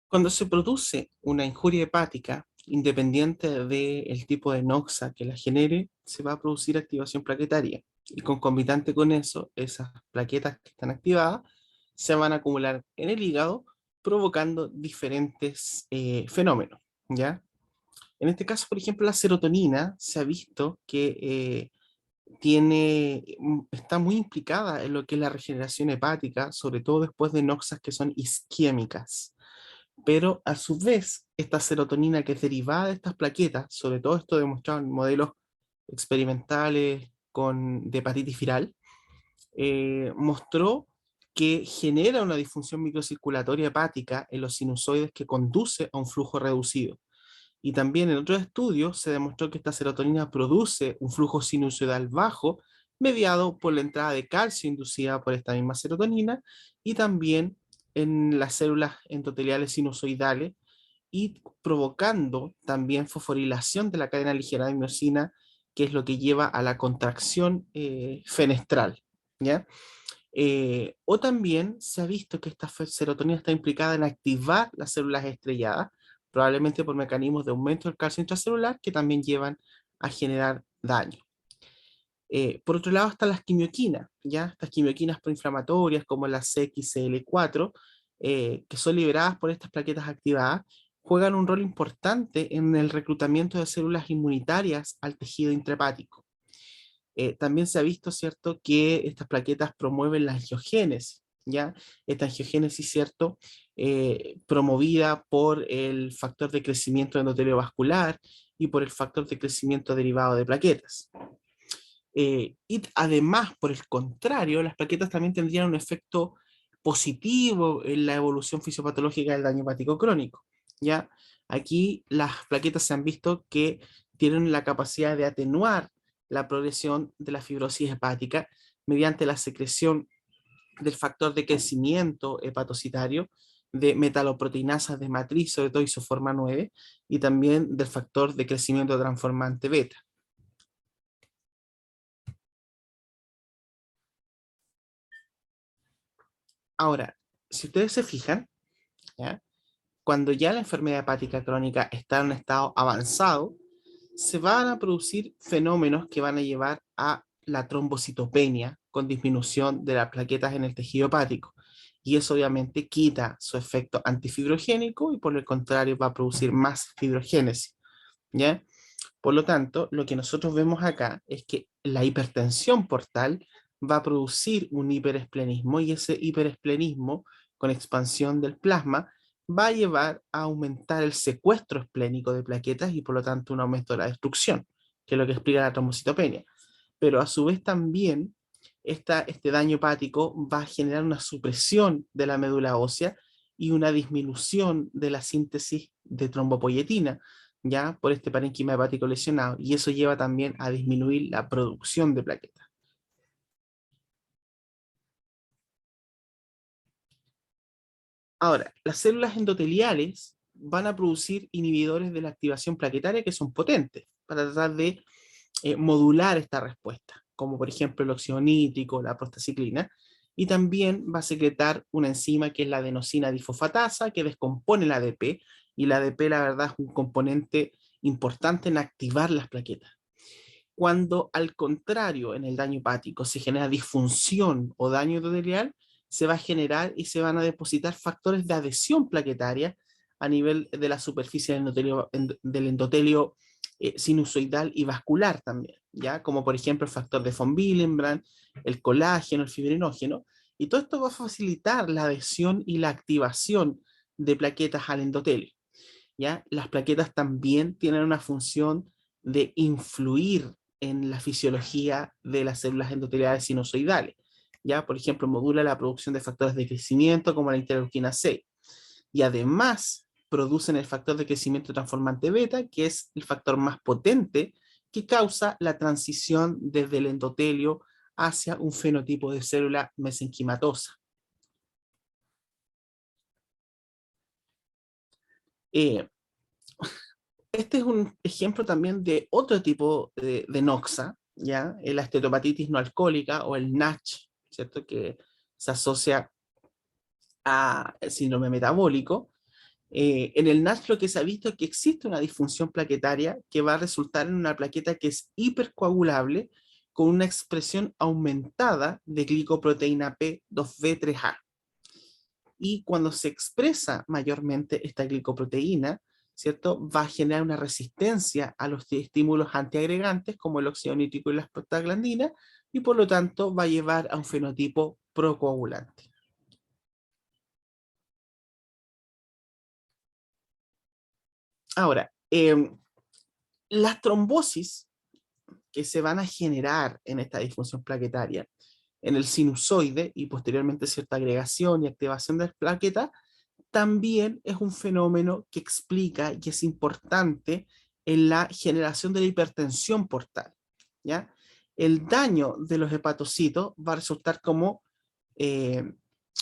Cuando se produce una injuria hepática, independiente del tipo de noxa que la genere, se va a producir activación plaquetaria. Y concomitante con eso, esas plaquetas que están activadas se van a acumular en el hígado, provocando diferentes fenómenos, ¿ya? En este caso, por ejemplo, la serotonina se ha visto que está muy implicada en lo que es la regeneración hepática, sobre todo después de noxas que son isquémicas. Pero a su vez, esta serotonina que es derivada de estas plaquetas, sobre todo esto demostrado en modelos experimentales de hepatitis viral, mostró que genera una disfunción microcirculatoria hepática en los sinusoides que conduce a un flujo reducido. Y también en otros estudios se demostró que esta serotonina produce un flujo sinusoidal bajo, mediado por la entrada de calcio inducida por esta misma serotonina, y también en las células endoteliales sinusoidales, y provocando también fosforilación de la cadena ligera de miosina, que es lo que lleva a la contracción fenestral, ¿ya? O también se ha visto que esta serotonina está implicada en activar las células estrelladas, probablemente por mecanismos de aumento del calcio intracelular que también llevan a generar daño. Por otro lado están las quimioquinas, ¿ya? Estas quimioquinas proinflamatorias como la CXCL4, que son liberadas por estas plaquetas activadas, juegan un rol importante en el reclutamiento de células inmunitarias al tejido intrahepático. También se ha visto, ¿cierto?, que estas plaquetas promueven la angiogénesis, ¿ya? Esta angiogénesis, ¿cierto?, promovida por el factor de crecimiento endotelio vascular y por el factor de crecimiento derivado de plaquetas. Y además, por el contrario, las plaquetas también tendrían un efecto positivo en la evolución fisiopatológica del daño hepático crónico, ¿ya? Aquí las plaquetas se han visto que tienen la capacidad de atenuar la progresión de la fibrosis hepática mediante la secreción del factor de crecimiento hepatocitario, de metaloproteinasas de matriz, sobre todo isoforma 9, y también del factor de crecimiento transformante beta. Ahora, si ustedes se fijan, ¿ya?, cuando ya la enfermedad hepática crónica está en un estado avanzado, se van a producir fenómenos que van a llevar a la trombocitopenia con disminución de las plaquetas en el tejido hepático. Y eso obviamente quita su efecto antifibrogénico y por el contrario va a producir más fibrogénesis, ¿ya? Por lo tanto, lo que nosotros vemos acá es que la hipertensión portal va a producir un hiperesplenismo, y ese hiperesplenismo con expansión del plasma va a llevar a aumentar el secuestro esplénico de plaquetas y por lo tanto un aumento de la destrucción, que es lo que explica la trombocitopenia. Pero a su vez también este daño hepático va a generar una supresión de la médula ósea y una disminución de la síntesis de trombopoyetina, ya por este parénquima hepático lesionado, y eso lleva también a disminuir la producción de plaquetas. Ahora, las células endoteliales van a producir inhibidores de la activación plaquetaria que son potentes para tratar de modular esta respuesta, como por ejemplo el óxido nítrico, la prostaciclina, y también va a secretar una enzima que es la adenosina difosfatasa, que descompone la ADP, y la ADP la verdad es un componente importante en activar las plaquetas. Cuando al contrario en el daño hepático se genera disfunción o daño endotelial, se va a generar y se van a depositar factores de adhesión plaquetaria a nivel de la superficie del endotelio sinusoidal y vascular también, ¿ya? Como por ejemplo el factor de von Willebrand, el colágeno, el fibrinógeno, y todo esto va a facilitar la adhesión y la activación de plaquetas al endotelio, ¿ya? Las plaquetas también tienen una función de influir en la fisiología de las células endoteliales sinusoidales, ¿ya? Por ejemplo, modula la producción de factores de crecimiento como la interleuquina 6, y además producen el factor de crecimiento transformante beta, que es el factor más potente que causa la transición desde el endotelio hacia un fenotipo de célula mesenquimatosa. Eh, Este es un ejemplo también de otro tipo de noxa, ¿ya? La estetopatitis no alcohólica o el NASH, ¿cierto? Que se asocia al síndrome metabólico, En el NASH lo que se ha visto es que existe una disfunción plaquetaria que va a resultar en una plaqueta que es hipercoagulable con una expresión aumentada de glicoproteína P2B3A. Y cuando se expresa mayormente esta glicoproteína, ¿cierto? Va a generar una resistencia a los estímulos antiagregantes como el óxido nítrico y las prostaglandinas y por lo tanto va a llevar a un fenotipo procoagulante. Ahora, las trombosis que se van a generar en esta disfunción plaquetaria, en el sinusoide y posteriormente cierta agregación y activación de las plaquetas, también es un fenómeno que explica y es importante en la generación de la hipertensión portal, ¿ya? El daño de los hepatocitos va a resultar eh,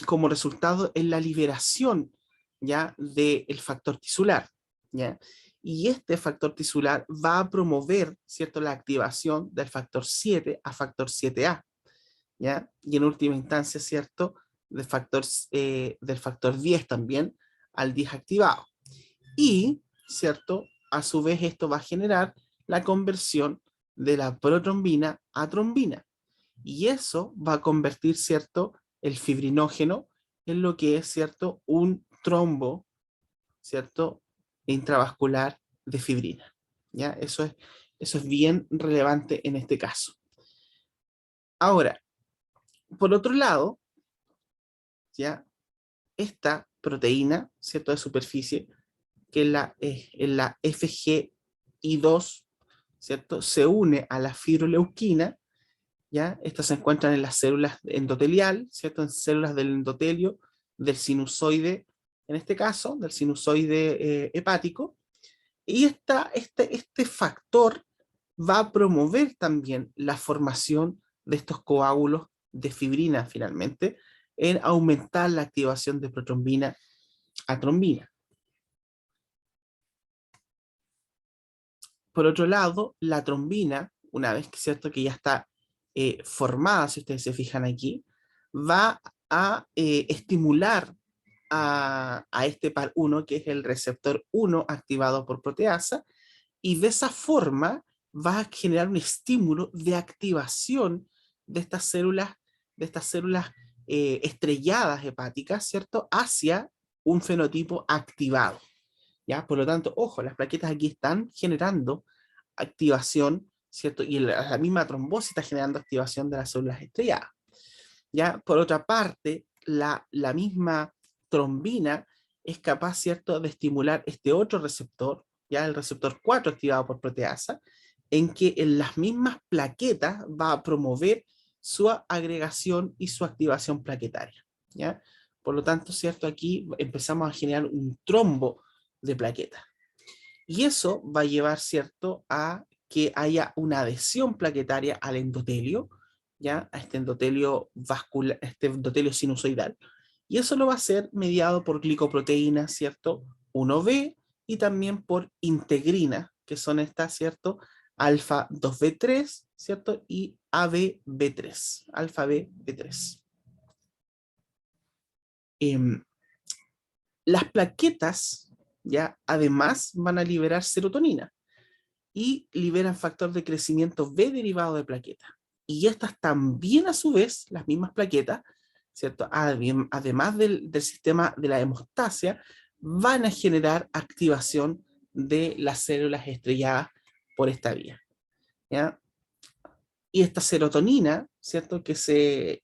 como resultado en la liberación, ¿ya? Del factor tisular, ¿ya? Y este factor tisular va a promover, ¿cierto?, la activación del factor 7 a factor 7A, ¿ya? Y en última instancia, ¿cierto?, del factor 10 también al 10 activado. Y, ¿cierto?, a su vez esto va a generar la conversión de la protrombina a trombina. Y eso va a convertir, ¿cierto?, el fibrinógeno en lo que es, ¿cierto?, un trombo, ¿cierto?, intravascular de fibrina. ¿Ya? Eso es bien relevante en este caso. Ahora, por otro lado, ¿ya? Esta proteína, ¿cierto?, de superficie, que es la FGI2, ¿cierto?, se une a la fibroleuquina, ¿ya? Estas se encuentran en las células endotelial, ¿cierto?, en células del endotelio, del sinusoide, en este caso, del sinusoide hepático, y este factor va a promover también la formación de estos coágulos de fibrina finalmente, en aumentar la activación de protrombina a trombina. Por otro lado, la trombina, una vez que, ¿cierto?, que ya está formada, si ustedes se fijan aquí, va a estimular a este par 1, que es el receptor 1 activado por proteasa, y de esa forma va a generar un estímulo de activación de estas células estrelladas hepáticas, ¿cierto?, hacia un fenotipo activado. ¿Ya? Por lo tanto, ojo, las plaquetas aquí están generando activación, ¿cierto? Y la misma trombosis está generando activación de las células estrelladas. ¿Ya? Por otra parte, la misma trombina es capaz, ¿cierto?, de estimular este otro receptor, ya el receptor 4 activado por proteasa, en que en las mismas plaquetas va a promover su agregación y su activación plaquetaria. ¿Ya? Por lo tanto, ¿cierto?, aquí empezamos a generar un trombo de plaquetas. Y eso va a llevar, ¿cierto?, a que haya una adhesión plaquetaria al endotelio, ¿ya? A este endotelio vascular, este endotelio sinusoidal. Y eso lo va a hacer mediado por glicoproteínas, ¿cierto?, 1B, y también por integrina, que son estas, ¿cierto?, alfa 2B3, ¿cierto?, y ABB3, alfa B3. Las plaquetas, ¿ya?, además van a liberar serotonina y liberan factor de crecimiento B derivado de plaquetas. Y estas también, a su vez, las mismas plaquetas, ¿cierto?, además del sistema de la hemostasia, van a generar activación de las células estrelladas por esta vía, ¿ya? Y esta serotonina, ¿cierto?, que se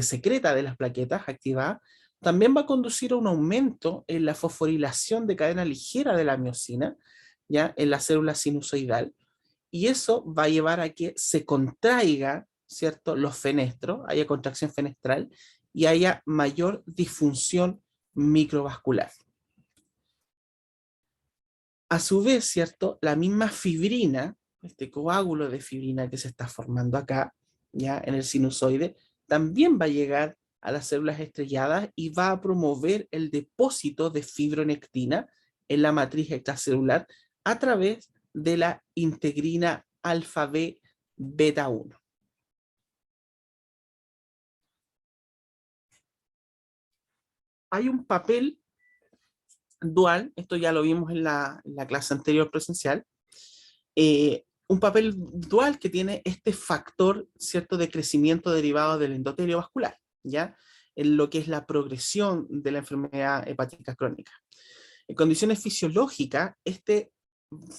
secreta de las plaquetas activadas, también va a conducir a un aumento en la fosforilación de cadena ligera de la miosina, ¿ya?, en la célula sinusoidal, y eso va a llevar a que se contraiga, ¿cierto?, los fenestros, haya contracción fenestral y haya mayor disfunción microvascular. A su vez, ¿cierto?, la misma fibrina, este coágulo de fibrina que se está formando acá, ya en el sinusoide, también va a llegar a las células estrelladas y va a promover el depósito de fibronectina en la matriz extracelular a través de la integrina alfa B beta 1. Hay un papel dual, esto ya lo vimos en la clase anterior presencial, un papel dual que tiene este factor, ¿cierto?, de crecimiento derivado del endotelio vascular, ¿ya? En lo que es la progresión de la enfermedad hepática crónica. En condiciones fisiológicas, este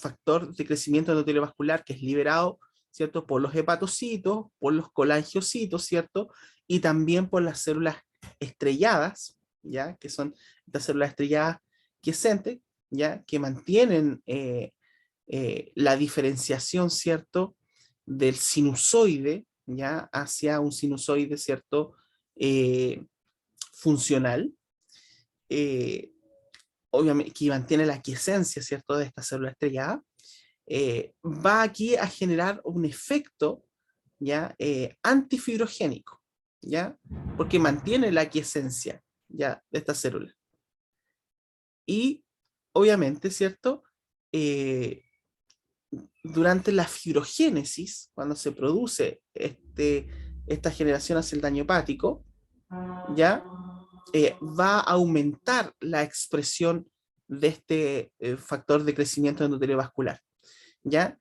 factor de crecimiento endotelio vascular que es liberado, ¿cierto?, por los hepatocitos, por los colangiocitos, ¿cierto?, y también por las células estrelladas, ¿ya?, que son estas células estrelladas quiescentes, ¿ya?, que mantienen la diferenciación, ¿cierto?, del sinusoide, ¿ya?, hacia un sinusoide, ¿cierto?, eh, funcional, eh, obviamente, que mantiene la quiesencia, ¿cierto?, de esta célula estrellada, va aquí a generar un efecto, ¿ya?, antifibrogénico, ¿ya?, porque mantiene la quiesencia, ¿ya?, de esta célula. Y, obviamente, ¿cierto?, eh, durante la fibrogénesis, cuando se produce esta generación hacia el daño hepático, ¿ya?, va a aumentar la expresión de este factor de crecimiento endotelio vascular, ¿ya?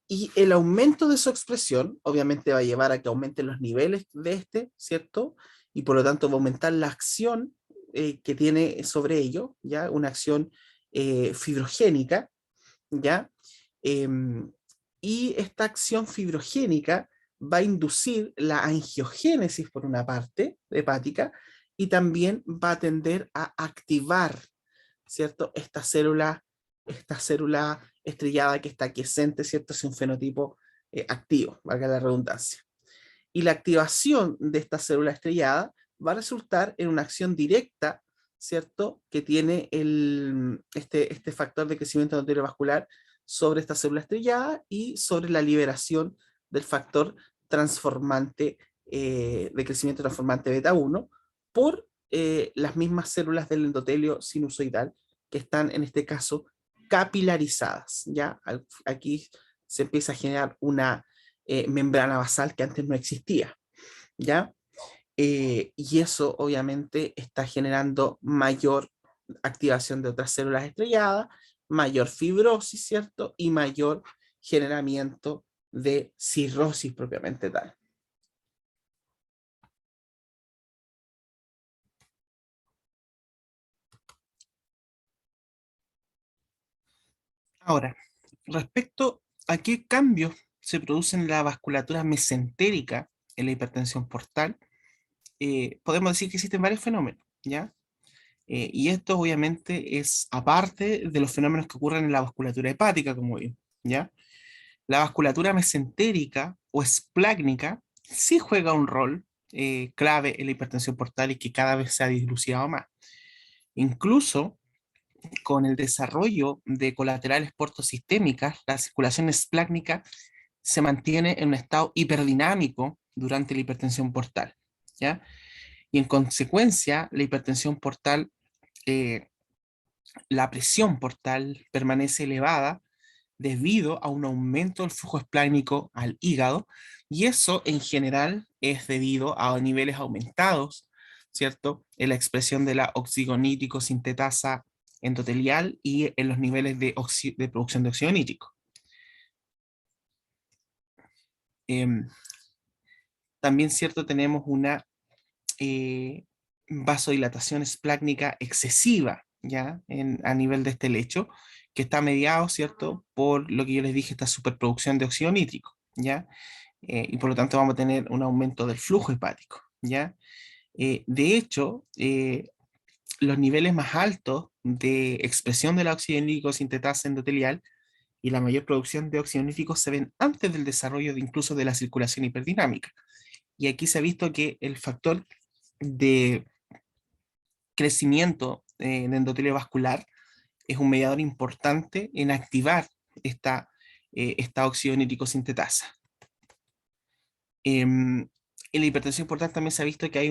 Y el aumento de su expresión, obviamente, va a llevar a que aumenten los niveles de este, ¿cierto? Y por lo tanto va a aumentar la acción que tiene sobre ello, ¿ya? Una acción fibrogénica, ¿ya? Em, y esta acción fibrogénica va a inducir la angiogénesis por una parte hepática y también va a tender a activar, ¿cierto?, esta célula estrellada que está quiescente, ¿cierto? Es un fenotipo activo, valga la redundancia. Y la activación de esta célula estrellada va a resultar en una acción directa, ¿cierto?, que tiene este factor de crecimiento vascular sobre esta célula estrellada y sobre la liberación del factor transformante de crecimiento transformante beta 1 por las mismas células del endotelio sinusoidal que están en este caso capilarizadas, ¿ya? Aquí se empieza a generar una membrana basal que antes no existía, ¿ya? Y eso obviamente está generando mayor activación de otras células estrelladas, mayor fibrosis, ¿cierto? Y mayor generamiento de cirrosis propiamente tal. Ahora, respecto a qué cambios se producen en la vasculatura mesentérica en la hipertensión portal, podemos decir que existen varios fenómenos, ¿ya? Y esto obviamente es aparte de los fenómenos que ocurren en la vasculatura hepática, como vimos, ¿ya? La vasculatura mesentérica o esplácnica sí juega un rol clave en la hipertensión portal y que cada vez se ha dilucidado más. Incluso con el desarrollo de colaterales portosistémicas, la circulación esplácnica se mantiene en un estado hiperdinámico durante la hipertensión portal, ¿ya? Y en consecuencia, la hipertensión portal, eh, la presión portal permanece elevada debido a un aumento del flujo esplácnico al hígado, y eso en general es debido a niveles aumentados, ¿cierto?, en la expresión de la oxigonítrico sintetasa endotelial y en los niveles de producción de óxido nítrico. Em, También, ¿cierto?, tenemos una eh, vasodilatación esplácnica excesiva, ¿ya? A nivel de este lecho, que está mediado, ¿cierto?, por lo que yo les dije, esta superproducción de óxido nítrico, ¿ya? Y por lo tanto vamos a tener un aumento del flujo hepático, ¿ya? De hecho, los niveles más altos de expresión de la óxido nítrico sintetasa endotelial y la mayor producción de óxido nítrico se ven antes del desarrollo de incluso de la circulación hiperdinámica. Y aquí se ha visto que el factor de crecimiento de endotelio vascular es un mediador importante en activar esta óxido nítrico sintetasa. En la hipertensión portal también se ha visto que hay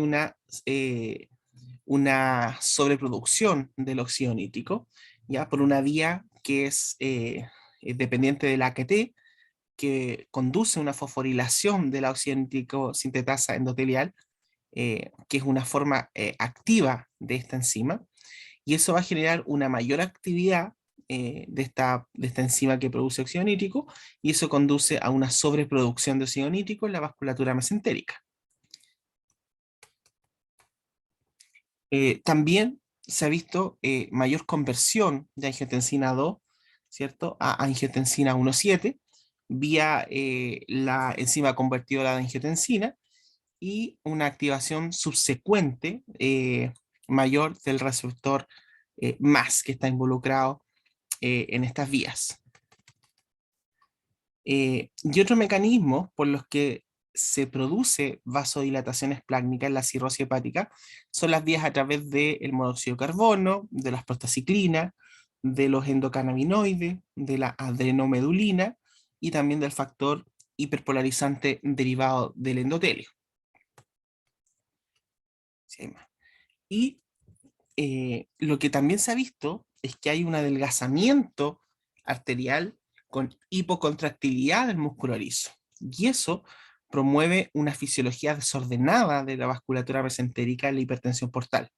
una sobreproducción del óxido nítrico, ya por una vía que es dependiente del AKT, que conduce a una fosforilación del óxido nítrico sintetasa endotelial, que es una forma activa de esta enzima, y eso va a generar una mayor actividad de esta enzima que produce óxido nítrico, y eso conduce a una sobreproducción de óxido nítrico en la vasculatura mesentérica. También se ha visto mayor conversión de angiotensina 2, ¿cierto?, a angiotensina 1,7 vía la enzima convertidora de angiotensina, y una activación subsecuente mayor del receptor MAS que está involucrado en estas vías. Y otros mecanismos por los que se produce vasodilatación esplácnica en la cirrosis hepática son las vías a través del monóxido de carbono, de las prostaciclinas, de los endocannabinoides, de la adrenomedulina y también del factor hiperpolarizante derivado del endotelio. Sí, hay más. Y lo que también se ha visto es que hay un adelgazamiento arterial con hipocontractilidad del músculo erizo. Y eso promueve una fisiología desordenada de la vasculatura mesentérica en la hipertensión portal,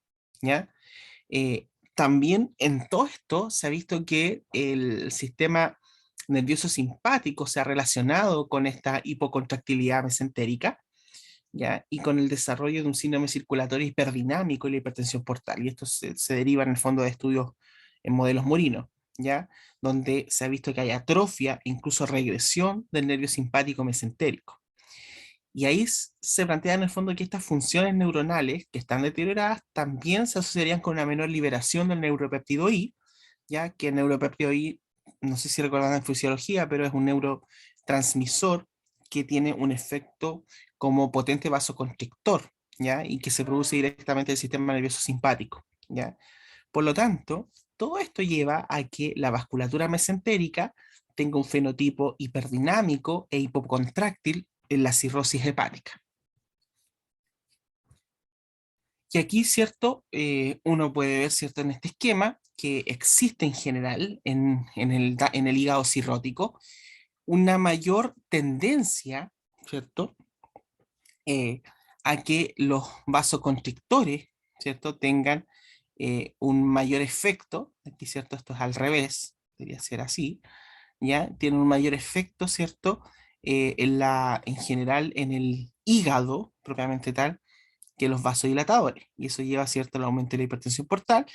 ¿ya? También en todo esto se ha visto que el sistema nervioso simpático se ha relacionado con esta hipocontractilidad mesentérica, ¿ya? Y con el desarrollo de un síndrome circulatorio hiperdinámico y la hipertensión portal. Y esto se deriva en el fondo de estudios en modelos murinos, ¿ya? Donde se ha visto que hay atrofia e incluso regresión del nervio simpático mesentérico. Y ahí se plantea en el fondo que estas funciones neuronales que están deterioradas también se asociarían con una menor liberación del neuropéptido I, ya que el neuropéptido I, no sé si recuerdan en fisiología, pero es un neurotransmisor que tiene un efecto como potente vasoconstrictor, ¿ya? Y que se produce directamente del sistema nervioso simpático, ¿ya? Por lo tanto, todo esto lleva a que la vasculatura mesentérica tenga un fenotipo hiperdinámico e hipocontráctil en la cirrosis hepática. Y aquí, ¿cierto? Uno puede ver, ¿cierto?, en este esquema que existe en general en el hígado cirrótico una mayor tendencia, ¿cierto?, eh, a que los vasoconstrictores, ¿cierto?, tengan un mayor efecto. Aquí, ¿cierto?, esto es al revés, debería ser así, ¿ya? Tienen un mayor efecto, ¿cierto?, en general en el hígado, propiamente tal, que los vasodilatadores. Y eso lleva, ¿cierto?, al aumento de la hipertensión portal,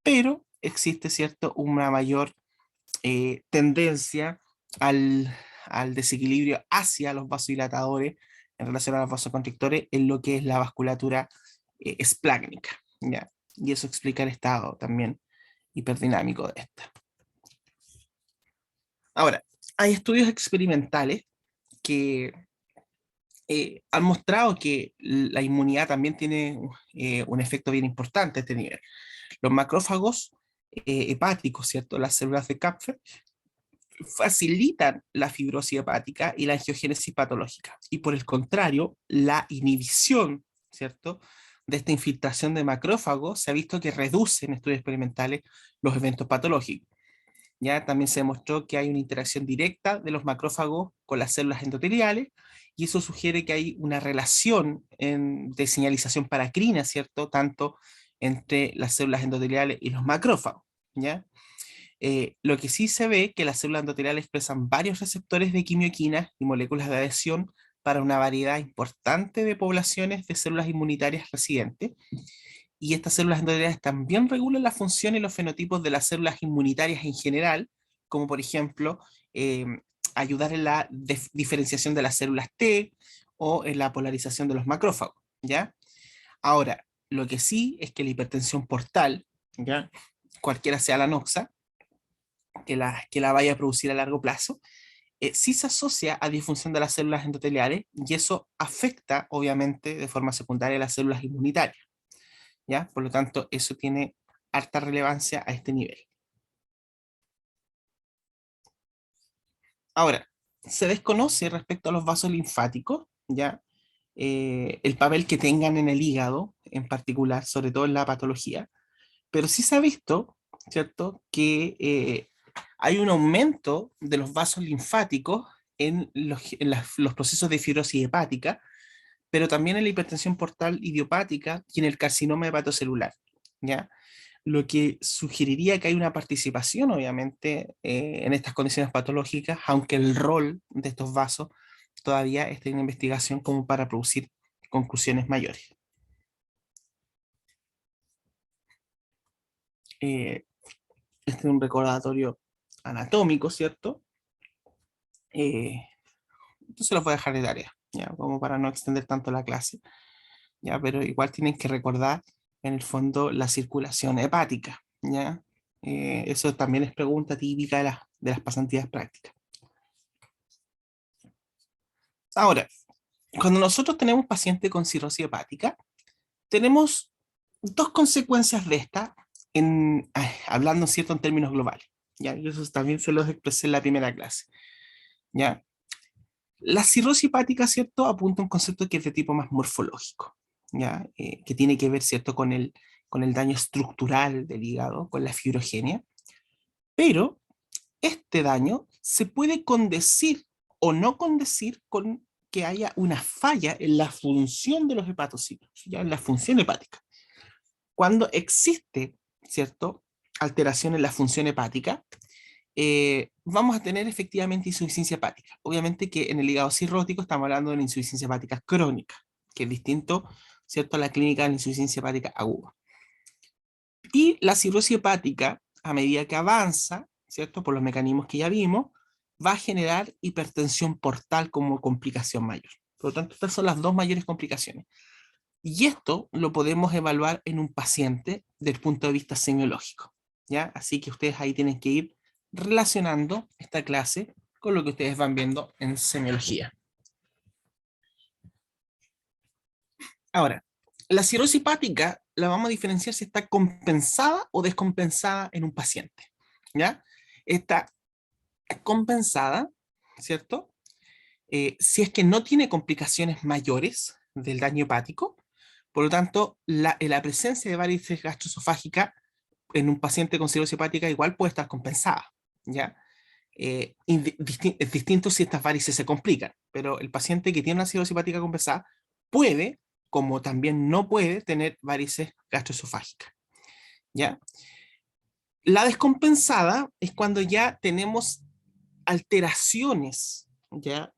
pero existe, ¿cierto?, una mayor tendencia al desequilibrio hacia los vasodilatadores en relación a los vasoconstrictores en lo que es la vasculatura esplácnica, ¿ya? Y eso explica el estado también hiperdinámico de esta. Ahora, hay estudios experimentales que han mostrado que la inmunidad también tiene un efecto bien importante a este nivel. Los macrófagos hepáticos, ¿cierto? Las células de Kupffer facilitan la fibrosis hepática y la angiogénesis patológica. Y por el contrario, la inhibición, ¿cierto?, de esta infiltración de macrófagos se ha visto que reduce en estudios experimentales los eventos patológicos. Ya también se demostró que hay una interacción directa de los macrófagos con las células endoteliales, y eso sugiere que hay una relación de señalización paracrina, ¿cierto?, tanto entre las células endoteliales y los macrófagos, ¿ya? Lo que sí se ve que las células endoteliales expresan varios receptores de quimioquinas y moléculas de adhesión para una variedad importante de poblaciones de células inmunitarias residentes, y estas células endoteliales también regulan la función y los fenotipos de las células inmunitarias en general, como por ejemplo eh, ayudar en la diferenciación de las células T o en la polarización de los macrófagos, ¿ya? Ahora, lo que sí es que la hipertensión portal, ¿ya?, cualquiera sea la noxa, que la vaya a producir a largo plazo, sí se asocia a disfunción de las células endoteliales, y eso afecta obviamente de forma secundaria a las células inmunitarias, ¿ya? Por lo tanto, eso tiene harta relevancia a este nivel. Ahora, se desconoce respecto a los vasos linfáticos, ¿ya? El papel que tengan en el hígado en particular, sobre todo en la patología, pero sí se ha visto, ¿cierto?, que hay un aumento de los vasos linfáticos en los procesos de fibrosis hepática, pero también en la hipertensión portal idiopática y en el carcinoma hepatocelular, ¿ya? lo que sugeriría que hay una participación, obviamente, en estas condiciones patológicas, aunque el rol de estos vasos todavía está en investigación como para producir conclusiones mayores. Este es un recordatorio anatómico, ¿cierto? Entonces los voy a dejar de tarea, ¿ya? Como para no extender tanto la clase, ¿ya? Pero igual tienen que recordar, en el fondo, la circulación hepática, ¿ya? Eso también es pregunta típica de las pasantías prácticas. Ahora, cuando nosotros tenemos paciente con cirrosis hepática, tenemos dos consecuencias de esta, hablando ¿cierto? En términos globales, ¿ya? Y eso también se los expresé en la primera clase, ¿ya? La cirrosis hepática, ¿cierto? Apunta a un concepto que es de tipo más morfológico, ¿ya? Que tiene que ver, ¿cierto? Con el daño estructural del hígado, con la fibrogenia, pero este daño se puede condecir o no condecir con que haya una falla en la función de los hepatocitos, ya en la función hepática. Cuando existe, ¿cierto?, alteración en la función hepática, vamos a tener efectivamente insuficiencia hepática. Obviamente que en el hígado cirrótico estamos hablando de la insuficiencia hepática crónica, que es distinto, ¿cierto?, a la clínica de la insuficiencia hepática aguda. Y la cirrosis hepática, a medida que avanza, ¿cierto?, por los mecanismos que ya vimos, va a generar hipertensión portal como complicación mayor. Por lo tanto, estas son las dos mayores complicaciones. Y esto lo podemos evaluar en un paciente desde el punto de vista semiológico, ¿ya? Así que ustedes ahí tienen que ir relacionando esta clase con lo que ustedes van viendo en semiología. Ahora, la cirrosis hepática la vamos a diferenciar si está compensada o descompensada en un paciente, ¿ya? Está compensada, ¿cierto? Si es que no tiene complicaciones mayores del daño hepático. Por lo tanto, la presencia de varices gastroesofágicas en un paciente con cirrosis hepática igual puede estar compensada, ¿ya? Es distinto si estas varices se complican, pero el paciente que tiene una cirrosis hepática compensada puede, como también no puede, tener varices gastroesofágicas, ¿ya? La descompensada es cuando ya tenemos alteraciones, ¿ya?,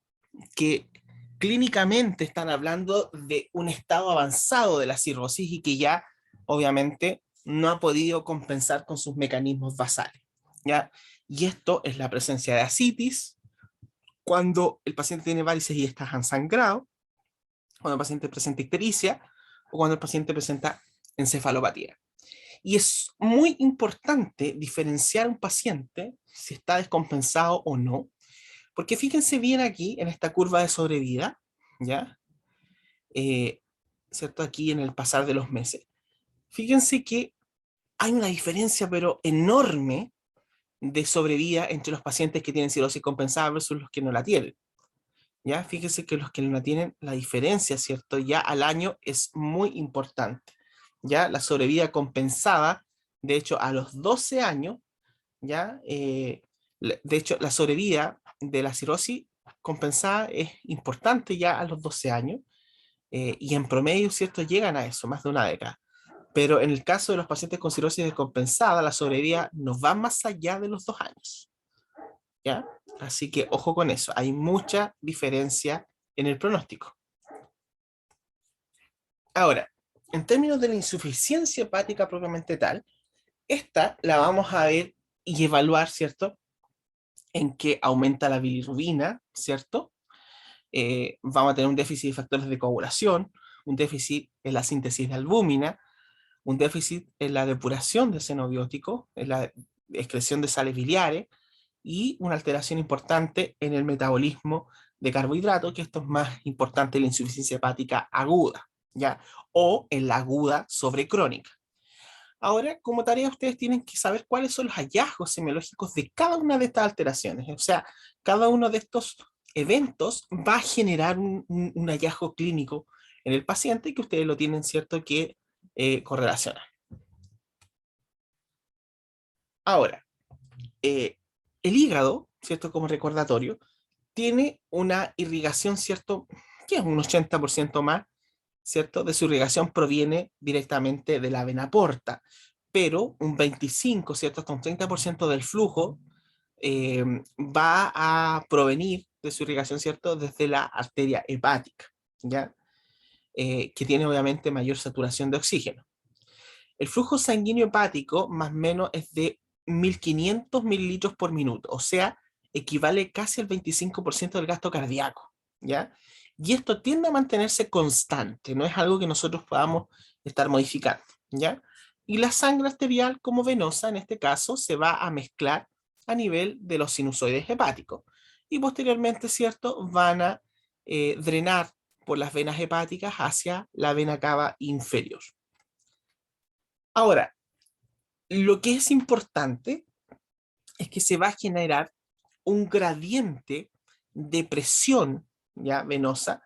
que clínicamente están hablando de un estado avanzado de la cirrosis y que ya obviamente no ha podido compensar con sus mecanismos basales, ¿ya? Y esto es la presencia de ascitis, cuando el paciente tiene varices y está sangrado, cuando el paciente presenta ictericia o cuando el paciente presenta encefalopatía. Y es muy importante diferenciar un paciente si está descompensado o no, porque fíjense bien aquí en esta curva de sobrevida, ¿ya? ¿Cierto? Aquí en el pasar de los meses. Fíjense que hay una diferencia, pero enorme, de sobrevida entre los pacientes que tienen cirrosis compensada versus los que no la tienen. ¿Ya? Fíjense que los que no la tienen, la diferencia, ¿cierto? Ya al año es muy importante. ¿Ya? La sobrevida compensada, de hecho, a los 12 años, ¿ya? De hecho, la sobrevida de la cirrosis compensada es importante ya a los 12 años, y en promedio, ¿cierto?, llegan a eso, más de una década. Pero en el caso de los pacientes con cirrosis descompensada, la sobrevida nos va más allá de los 2 años, ¿ya? Así que ojo con eso, hay mucha diferencia en el pronóstico. Ahora, en términos de la insuficiencia hepática propiamente tal, esta la vamos a ver y evaluar, ¿cierto?, en que aumenta la bilirrubina, ¿cierto? Vamos a tener un déficit de factores de coagulación, un déficit en la síntesis de albúmina, un déficit en la depuración de xenobióticos, en la excreción de sales biliares y una alteración importante en el metabolismo de carbohidratos, que esto es más importante en la insuficiencia hepática aguda, ¿ya? O en la aguda sobrecrónica. Ahora, como tarea, ustedes tienen que saber cuáles son los hallazgos semiológicos de cada una de estas alteraciones. O sea, cada uno de estos eventos va a generar un hallazgo clínico en el paciente que ustedes lo tienen, ¿cierto?, que correlacionar. Ahora, el hígado, ¿cierto?, como recordatorio, tiene una irrigación, ¿cierto?, que es un 80% más, ¿cierto?, de su irrigación proviene directamente de la vena porta, pero un 25, ¿cierto? Hasta un 30% del flujo va a provenir de su irrigación, ¿cierto? Desde la arteria hepática, ¿ya? Que tiene obviamente mayor saturación de oxígeno. El flujo sanguíneo hepático más o menos es de 1500 mililitros por minuto, o sea, equivale casi al 25% del gasto cardíaco, ¿ya? Y esto tiende a mantenerse constante, no es algo que nosotros podamos estar modificando, ¿ya? Y la sangre arterial como venosa, en este caso, se va a mezclar a nivel de los sinusoides hepáticos. Y posteriormente, ¿cierto?, van a drenar por las venas hepáticas hacia la vena cava inferior. Ahora, lo que es importante es que se va a generar un gradiente de presión, ya, venosa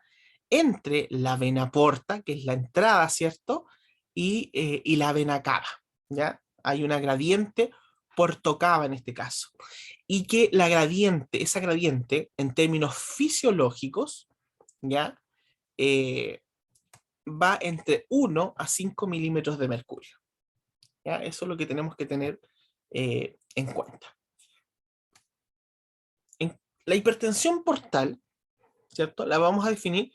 entre la vena porta, que es la entrada, ¿cierto? Y la vena cava, ¿ya? Hay una gradiente portocava en este caso. Y que la gradiente, esa gradiente, en términos fisiológicos, ¿ya? Va entre 1 a 5 milímetros de mercurio. ¿Ya? Eso es lo que tenemos que tener en cuenta. La hipertensión portal, ¿cierto? La vamos a definir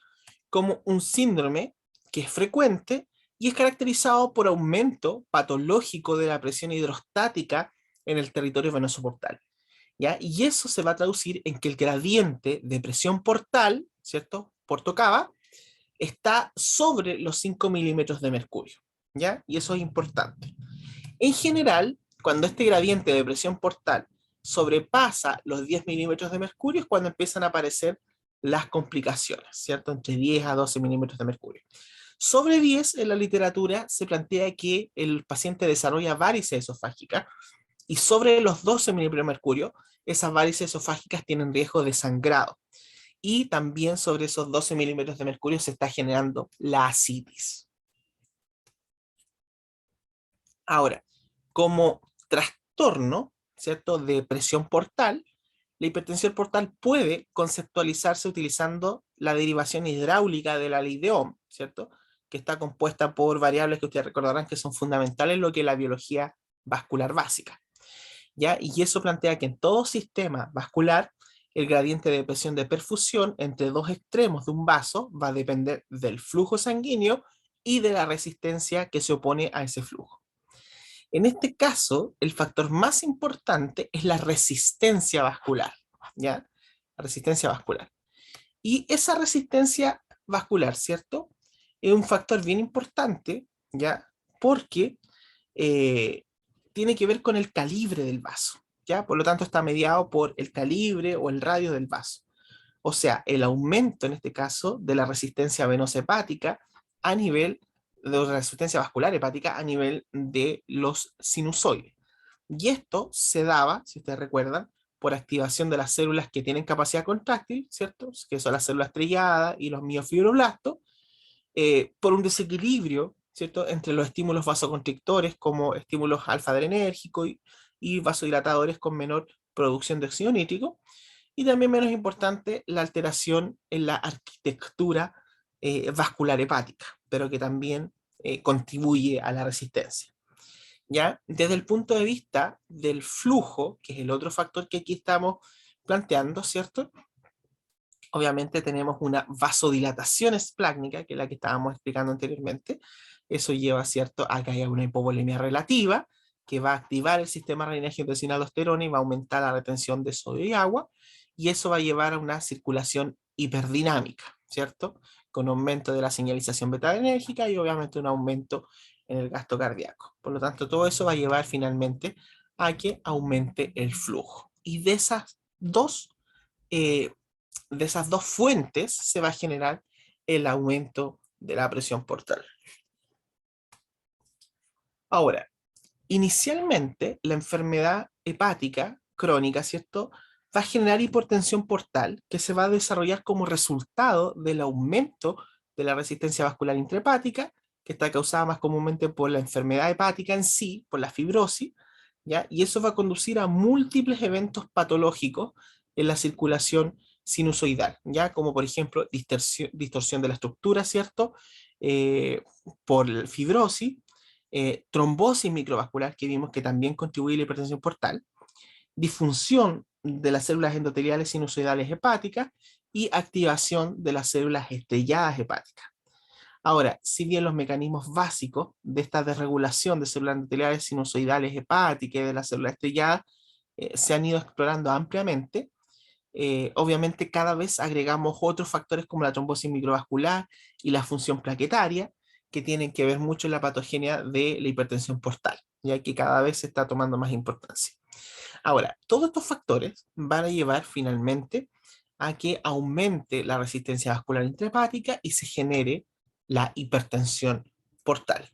como un síndrome que es frecuente y es caracterizado por aumento patológico de la presión hidrostática en el territorio venoso portal, ¿ya? Y eso se va a traducir en que el gradiente de presión portal, ¿cierto? Portocava, está sobre los 5 milímetros de mercurio, ¿ya? Y eso es importante. En general, cuando este gradiente de presión portal sobrepasa los 10 milímetros de mercurio es cuando empiezan a aparecer las complicaciones, ¿cierto? Entre 10 a 12 milímetros de mercurio. Sobre 10 en la literatura se plantea que el paciente desarrolla varices esofágicas y sobre los 12 milímetros de mercurio esas varices esofágicas tienen riesgo de sangrado. Y también sobre esos 12 milímetros de mercurio se está generando la ascitis. Ahora, como trastorno, ¿cierto?, de presión portal, la hipertensión portal puede conceptualizarse utilizando la derivación hidráulica de la ley de Ohm, ¿cierto?, que está compuesta por variables que ustedes recordarán que son fundamentales en lo que es la biología vascular básica, ¿ya? Y eso plantea que en todo sistema vascular, el gradiente de presión de perfusión entre dos extremos de un vaso va a depender del flujo sanguíneo y de la resistencia que se opone a ese flujo. En este caso, el factor más importante es la resistencia vascular, ¿ya? La resistencia vascular. Y esa resistencia vascular, ¿cierto? Es un factor bien importante, ¿ya? Porque tiene que ver con el calibre del vaso, ¿ya? Por lo tanto, está mediado por el calibre o el radio del vaso. O sea, el aumento, en este caso, de la resistencia venosa hepática a nivel de la resistencia vascular hepática a nivel de los sinusoides. Y esto se daba, si ustedes recuerdan, por activación de las células que tienen capacidad contráctil, ¿cierto? Que son las células trilladas y los miofibroblastos, por un desequilibrio, ¿cierto?, entre los estímulos vasoconstrictores como estímulos alfa-adrenérgicos y vasodilatadores con menor producción de óxido nítrico, y también menos importante, la alteración en la arquitectura vascular hepática, pero que también contribuye a la resistencia. ¿Ya? Desde el punto de vista del flujo, que es el otro factor que aquí estamos planteando, ¿cierto? Obviamente tenemos una vasodilatación esplácnica, que es la que estábamos explicando anteriormente. Eso lleva, ¿cierto?, a que haya una hipovolemia relativa, que va a activar el sistema renina-angiotensina-aldosterona y va a aumentar la retención de sodio y agua, y eso va a llevar a una circulación hiperdinámica, ¿cierto?, con aumento de la señalización beta-adrenérgica y obviamente un aumento en el gasto cardíaco. Por lo tanto, todo eso va a llevar finalmente a que aumente el flujo. Y eh, de esas dos fuentes se va a generar el aumento de la presión portal. Ahora, inicialmente la enfermedad hepática crónica, ¿cierto?, va a generar hipertensión portal que se va a desarrollar como resultado del aumento de la resistencia vascular intrahepática, que está causada más comúnmente por la enfermedad hepática en sí, por la fibrosis, ¿ya? Y eso va a conducir a múltiples eventos patológicos en la circulación sinusoidal, ¿ya? Como por ejemplo distorsión de la estructura, ¿cierto? Por fibrosis, trombosis microvascular, que vimos que también contribuye a la hipertensión portal, disfunción de las células endoteliales sinusoidales hepáticas y activación de las células estrelladas hepáticas. Ahora, si bien los mecanismos básicos de esta desregulación de células endoteliales sinusoidales hepáticas y de las células estrelladas se han ido explorando ampliamente, obviamente cada vez agregamos otros factores como la trombosis microvascular y la función plaquetaria, que tienen que ver mucho en la patogenia de la hipertensión portal, ya que cada vez se está tomando más importancia. Ahora, todos estos factores van a llevar finalmente a que aumente la resistencia vascular intrahepática y se genere la hipertensión portal.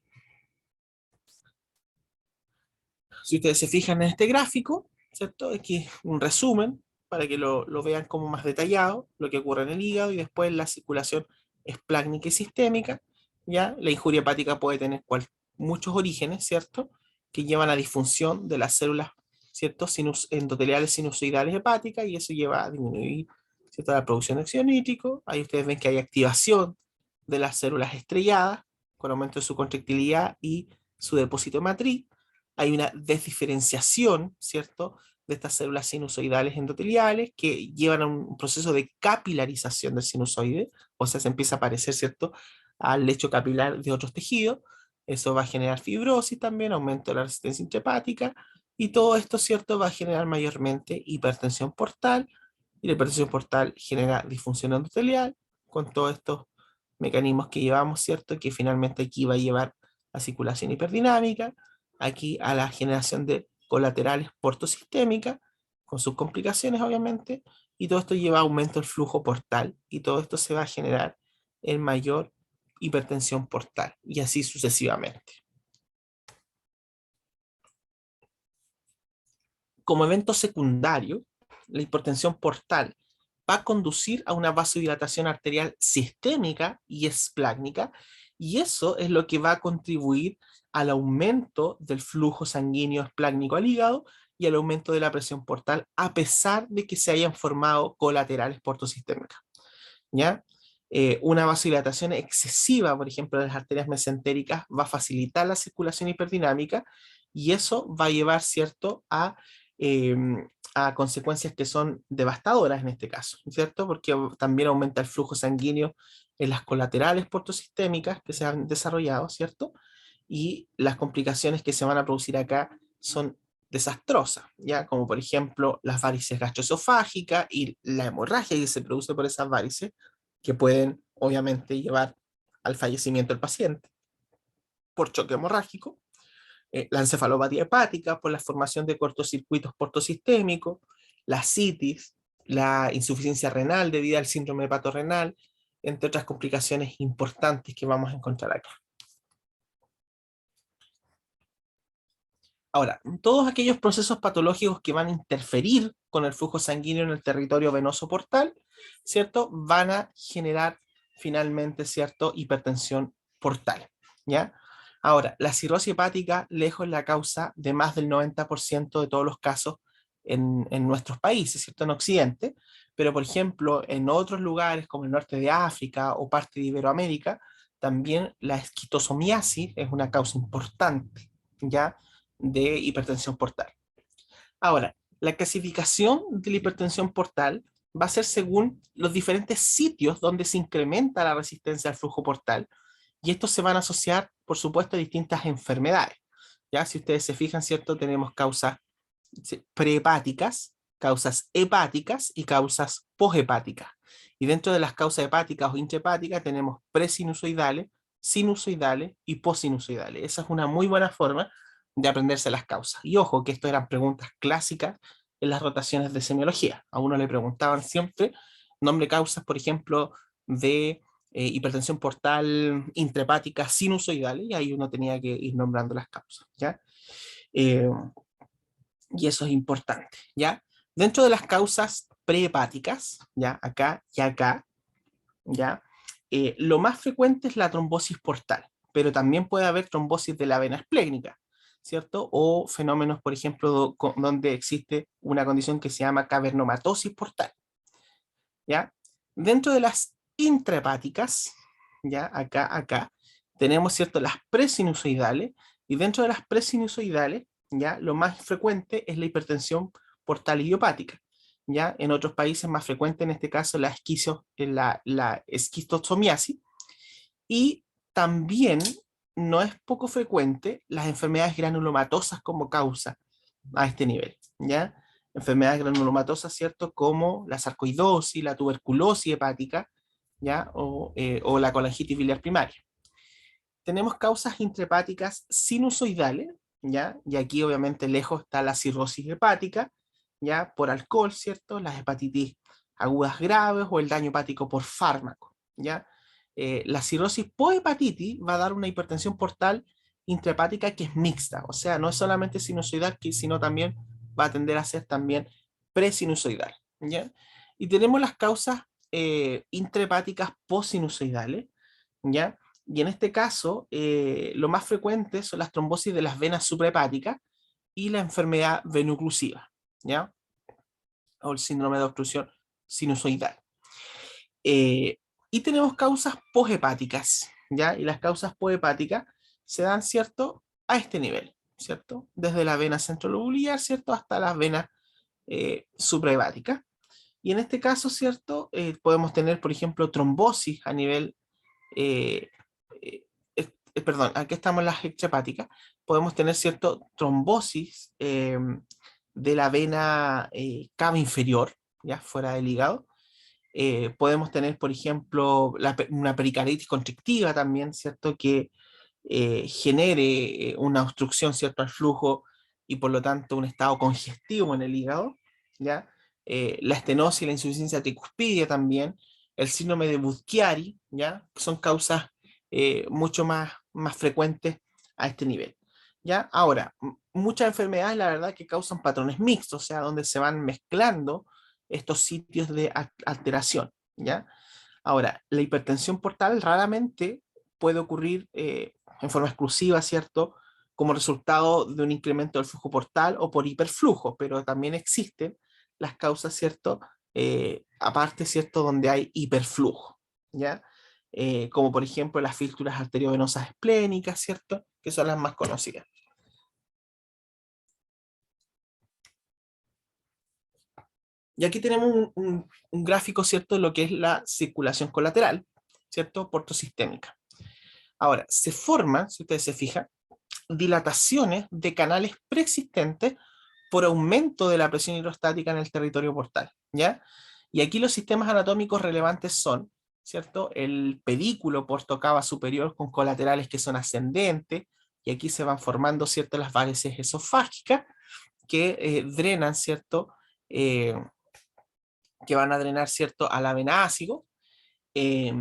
Si ustedes se fijan en este gráfico, ¿cierto? Aquí es un resumen para que lo vean como más detallado, lo que ocurre en el hígado y después la circulación esplácnica y sistémica. ¿Ya? La injuria hepática puede tener muchos orígenes, ¿cierto? Que llevan a disfunción de las células, ¿cierto? Endoteliales sinusoidales hepáticas y eso lleva a disminuir, ¿cierto? La producción de óxido nítrico. Ahí ustedes ven que hay activación de las células estrelladas con aumento de su contractilidad y su depósito de matriz. Hay una desdiferenciación, ¿cierto?, de estas células sinusoidales endoteliales que llevan a un proceso de capilarización del sinusoide, o sea, se empieza a parecer, ¿cierto?, al lecho capilar de otros tejidos. Eso va a generar fibrosis también, aumento de la resistencia intrahepática, y todo esto, ¿cierto?, va a generar mayormente hipertensión portal, y la hipertensión portal genera disfunción endotelial, con todos estos mecanismos que llevamos, ¿cierto?, que finalmente aquí va a llevar a circulación hiperdinámica, aquí a la generación de colaterales portosistémicas, con sus complicaciones obviamente, y todo esto lleva a aumento del flujo portal, y todo esto se va a generar en mayor hipertensión portal, y así sucesivamente. Como evento secundario, la hipertensión portal va a conducir a una vasodilatación arterial sistémica y esplácnica, y eso es lo que va a contribuir al aumento del flujo sanguíneo esplácnico al hígado y al aumento de la presión portal, a pesar de que se hayan formado colaterales portosistémicas. ¿Ya? Una vasodilatación excesiva, por ejemplo, de las arterias mesentéricas, va a facilitar la circulación hiperdinámica y eso va a llevar, ¿cierto?, eh, a consecuencias que son devastadoras en este caso, ¿cierto? Porque también aumenta el flujo sanguíneo en las colaterales portosistémicas que se han desarrollado, ¿cierto? Y las complicaciones que se van a producir acá son desastrosas, ¿ya? Como por ejemplo las varices gastroesofágicas y la hemorragia que se produce por esas varices, que pueden obviamente llevar al fallecimiento del paciente por choque hemorrágico, la encefalopatía hepática por la formación de cortocircuitos portosistémicos, la citis, la insuficiencia renal debido al síndrome hepatorrenal, entre otras complicaciones importantes que vamos a encontrar acá. Ahora, todos aquellos procesos patológicos que van a interferir con el flujo sanguíneo en el territorio venoso portal, ¿cierto?, van a generar finalmente, ¿cierto?, hipertensión portal, ¿ya? Ahora, la cirrosis hepática, lejos la causa de más del 90% de todos los casos en nuestros países, ¿cierto?, en Occidente, pero por ejemplo, en otros lugares como el norte de África o parte de Iberoamérica, también la esquistosomiasis es una causa importante, ¿ya?, de hipertensión portal. Ahora, la clasificación de la hipertensión portal va a ser según los diferentes sitios donde se incrementa la resistencia al flujo portal, y estos se van a asociar, por supuesto, a distintas enfermedades. Ya, si ustedes se fijan, ¿cierto? Tenemos causas prehepáticas, causas hepáticas y causas poshepáticas. Y dentro de las causas hepáticas o intrahepáticas tenemos presinusoidales, sinusoidales y posinusoidales. Esa es una muy buena forma de aprenderse las causas. Y ojo, que esto eran preguntas clásicas en las rotaciones de semiología. A uno le preguntaban siempre nombre causas, por ejemplo, de hipertensión portal intrahepática sinusoidales, y ahí uno tenía que ir nombrando las causas, ¿ya? Y eso es importante, ¿ya? Dentro de las causas prehepáticas, ¿ya? Acá y acá, ¿ya? Lo más frecuente es la trombosis portal, pero también puede haber trombosis de la vena esplénica, ¿cierto? O fenómenos, por ejemplo, donde existe una condición que se llama cavernomatosis portal, ¿ya? Dentro de las intrahepáticas, ¿ya? Acá, tenemos, ¿cierto?, las presinusoidales, Y dentro de las presinusoidales, ¿ya? Lo más frecuente es la hipertensión portal idiopática. ¿Ya? En otros países más frecuente, en este caso, la esquistosomiasis. Y también no es poco frecuente las enfermedades granulomatosas como causa a este nivel, ¿ya? Enfermedades granulomatosas, ¿cierto? Como la sarcoidosis, la tuberculosis hepática, ¿ya? O la colangitis biliar primaria. Tenemos causas intrahepáticas sinusoidales, ¿ya? Y aquí obviamente lejos está la cirrosis hepática, ¿ya? Por alcohol, ¿cierto? Las hepatitis agudas graves o el daño hepático por fármaco, ¿ya? La cirrosis poshepatitis va a dar una hipertensión portal intrahepática que es mixta, o sea, no es solamente sinusoidal, sino también va a tender a ser también presinusoidal, ¿ya? Y tenemos las causas intrahepáticas posinusoidales, ¿ya? Y en este caso, lo más frecuente son las trombosis de las venas suprahepáticas y la enfermedad venoclusiva, ¿ya? O el síndrome de obstrucción sinusoidal. Eh, y tenemos causas poshepáticas, ¿ya? Y las causas poshepáticas se dan, ¿cierto? A este nivel, ¿cierto? Desde la vena centrolobular, ¿cierto? Hasta las venas suprahepáticas. Y en este caso, ¿cierto? Podemos tener, por ejemplo, trombosis a nivel eh, eh, perdón, aquí estamos las extrahepáticas, podemos tener cierto trombosis de la vena cava inferior, ya fuera del hígado. Podemos tener, por ejemplo, una pericardítis constrictiva también, ¿cierto? Que genere una obstrucción, ¿cierto? Al flujo y por lo tanto un estado congestivo en el hígado, ¿ya? La estenosis y la insuficiencia tricuspidia también, el síndrome de Budd-Chiari, ¿ya? Son causas mucho más frecuentes a este nivel, ¿ya? Ahora, muchas enfermedades, la verdad, que causan patrones mixtos, o sea, donde se van mezclando estos sitios de alteración, ¿ya? Ahora, la hipertensión portal raramente puede ocurrir en forma exclusiva, ¿cierto? Como resultado de un incremento del flujo portal o por hiperflujo, pero también existen las causas, ¿cierto? Aparte, ¿cierto? Donde hay hiperflujo, ¿ya? Como por ejemplo las fístulas arteriovenosas esplénicas, ¿cierto? Que son las más conocidas. Y aquí tenemos un gráfico, ¿cierto? De lo que es la circulación colateral, ¿cierto? Portosistémica. Ahora, se forman, si ustedes se fijan, dilataciones de canales preexistentes por aumento de la presión hidrostática en el territorio portal, ¿ya? Y aquí los sistemas anatómicos relevantes son, ¿cierto? El pedículo portocava superior con colaterales que son ascendentes, y aquí se van formando, ¿cierto? Las varices esofágicas que drenan, ¿cierto? Eh, que van a drenar, ¿cierto? A la vena ácido. Eh,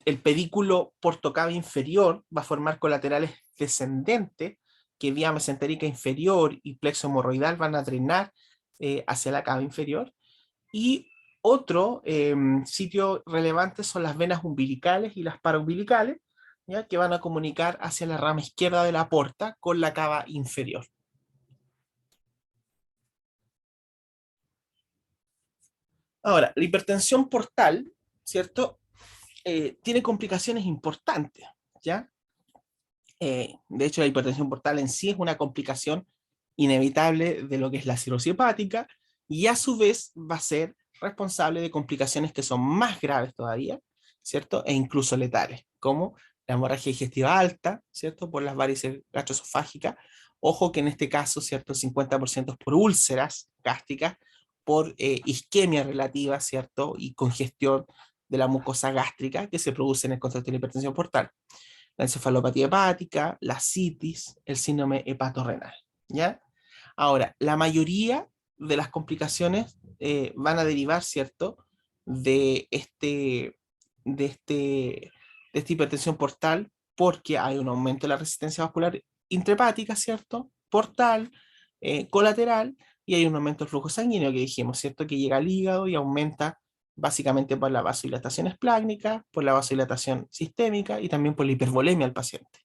el pedículo portocava inferior va a formar colaterales descendentes que vía mesentérica inferior y plexo hemorroidal van a drenar hacia la cava inferior. Y otro sitio relevante son las venas umbilicales y las paraumbilicales, ¿ya? Que van a comunicar hacia la rama izquierda de la porta con la cava inferior. Ahora, la hipertensión portal, ¿cierto? Tiene complicaciones importantes, ¿ya? De hecho, la hipertensión portal en sí es una complicación inevitable de lo que es la cirrosis hepática y a su vez va a ser responsable de complicaciones que son más graves todavía, ¿cierto? E incluso letales, como la hemorragia digestiva alta, ¿cierto? Por las varices gastroesofágicas. Ojo que en este caso, ¿cierto? El 50% es por úlceras gástricas, por isquemia relativa, ¿cierto? Y congestión de la mucosa gástrica que se produce en el contexto de la hipertensión portal, la encefalopatía hepática, la citis, el síndrome hepatorrenal, ¿ya? Ahora, la mayoría de las complicaciones van a derivar, ¿cierto?, de, este, de, este, de esta hipertensión portal, porque hay un aumento de la resistencia vascular intrahepática, ¿cierto?, portal, colateral, y hay un aumento del flujo sanguíneo que dijimos, ¿cierto?, que llega al hígado y aumenta básicamente por la vasodilatación esplácnica, por la vasodilatación sistémica y también por la hipervolemia al paciente.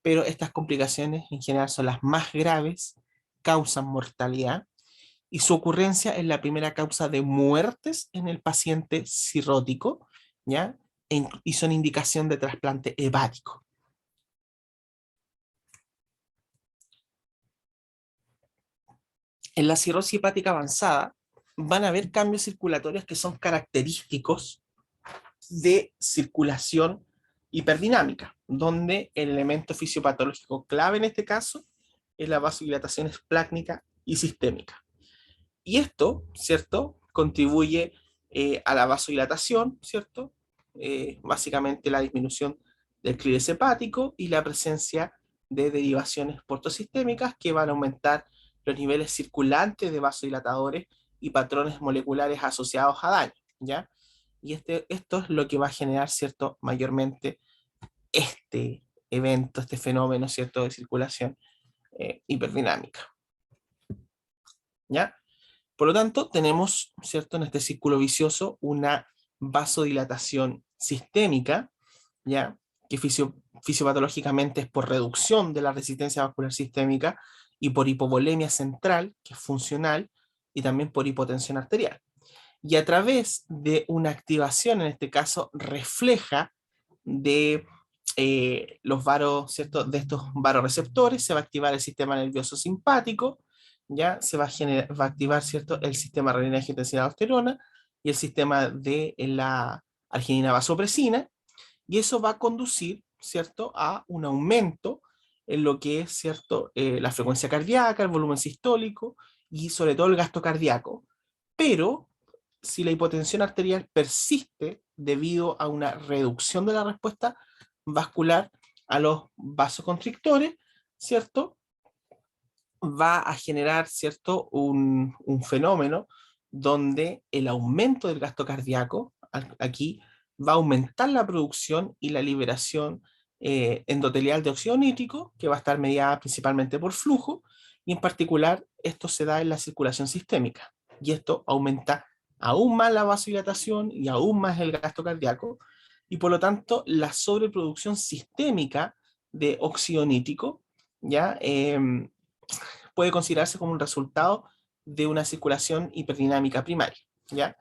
Pero estas complicaciones en general son las más graves, causan mortalidad y su ocurrencia es la primera causa de muertes en el paciente cirrótico, ¿ya? Y son indicación de trasplante hepático. en la cirrosis hepática avanzada van a haber cambios circulatorios que son característicos de circulación hiperdinámica, donde el elemento fisiopatológico clave en este caso es la vasodilatación esplácnica y sistémica. Y esto, ¿cierto?, contribuye a la vasodilatación, ¿cierto? Básicamente la disminución del clíris hepático y la presencia de derivaciones portosistémicas que van a aumentar los niveles circulantes de vasodilatadores y patrones moleculares asociados a daño, ¿ya? Y esto es lo que va a generar, ¿cierto?, mayormente este evento, este fenómeno, ¿cierto?, de circulación hiperdinámica, ¿ya? Por lo tanto, tenemos, ¿cierto?, en este círculo vicioso una vasodilatación sistémica, ¿ya?, que fisiopatológicamente es por reducción de la resistencia vascular sistémica y por hipovolemia central, que es funcional, y también por hipotensión arterial. Y a través de una activación, en este caso, refleja de los varos, ¿cierto?, de estos varoreceptores, se va a activar el sistema nervioso simpático, ya se va a activar, ¿cierto?, el sistema renina-angiotensina-aldosterona y el sistema de la arginina vasopresina, y eso va a conducir, ¿cierto?, a un aumento en lo que es, ¿cierto?, la frecuencia cardíaca, el volumen sistólico y sobre todo el gasto cardíaco. Pero si la hipotensión arterial persiste debido a una reducción de la respuesta vascular a los vasoconstrictores, ¿cierto?, va a generar, ¿cierto?, un fenómeno donde el aumento del gasto cardíaco aquí va a aumentar la producción y la liberación endotelial de óxido nítrico, que va a estar mediada principalmente por flujo, y en particular esto se da en la circulación sistémica, y esto aumenta aún más la vasodilatación y aún más el gasto cardíaco, y por lo tanto la sobreproducción sistémica de óxido nítrico, ¿ya? Puede considerarse como un resultado de una circulación hiperdinámica primaria, ¿ya?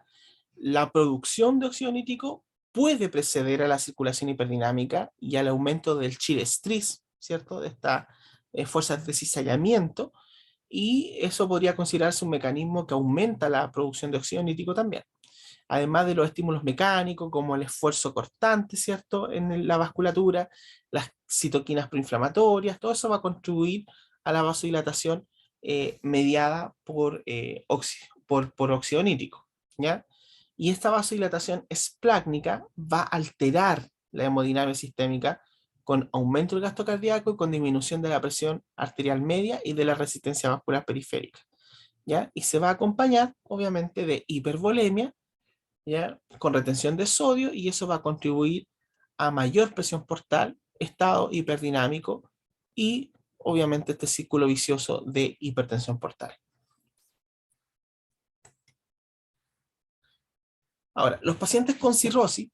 La producción de óxido nítrico puede preceder a la circulación hiperdinámica y al aumento del chilestrés, ¿cierto?, de estas fuerzas de cizallamiento, y eso podría considerarse un mecanismo que aumenta la producción de óxido nítrico también. Además de los estímulos mecánicos, como el esfuerzo cortante, ¿cierto?, en la vasculatura, las citoquinas proinflamatorias, todo eso va a contribuir a la vasodilatación mediada por óxido nítrico, ¿ya? Y esta vasodilatación esplácnica va a alterar la hemodinamia sistémica con aumento del gasto cardíaco y con disminución de la presión arterial media y de la resistencia vascular periférica, ¿ya? Y se va a acompañar, obviamente, de hipervolemia, ¿ya?, con retención de sodio, y eso va a contribuir a mayor presión portal, estado hiperdinámico y obviamente este círculo vicioso de hipertensión portal. Ahora, los pacientes con cirrosis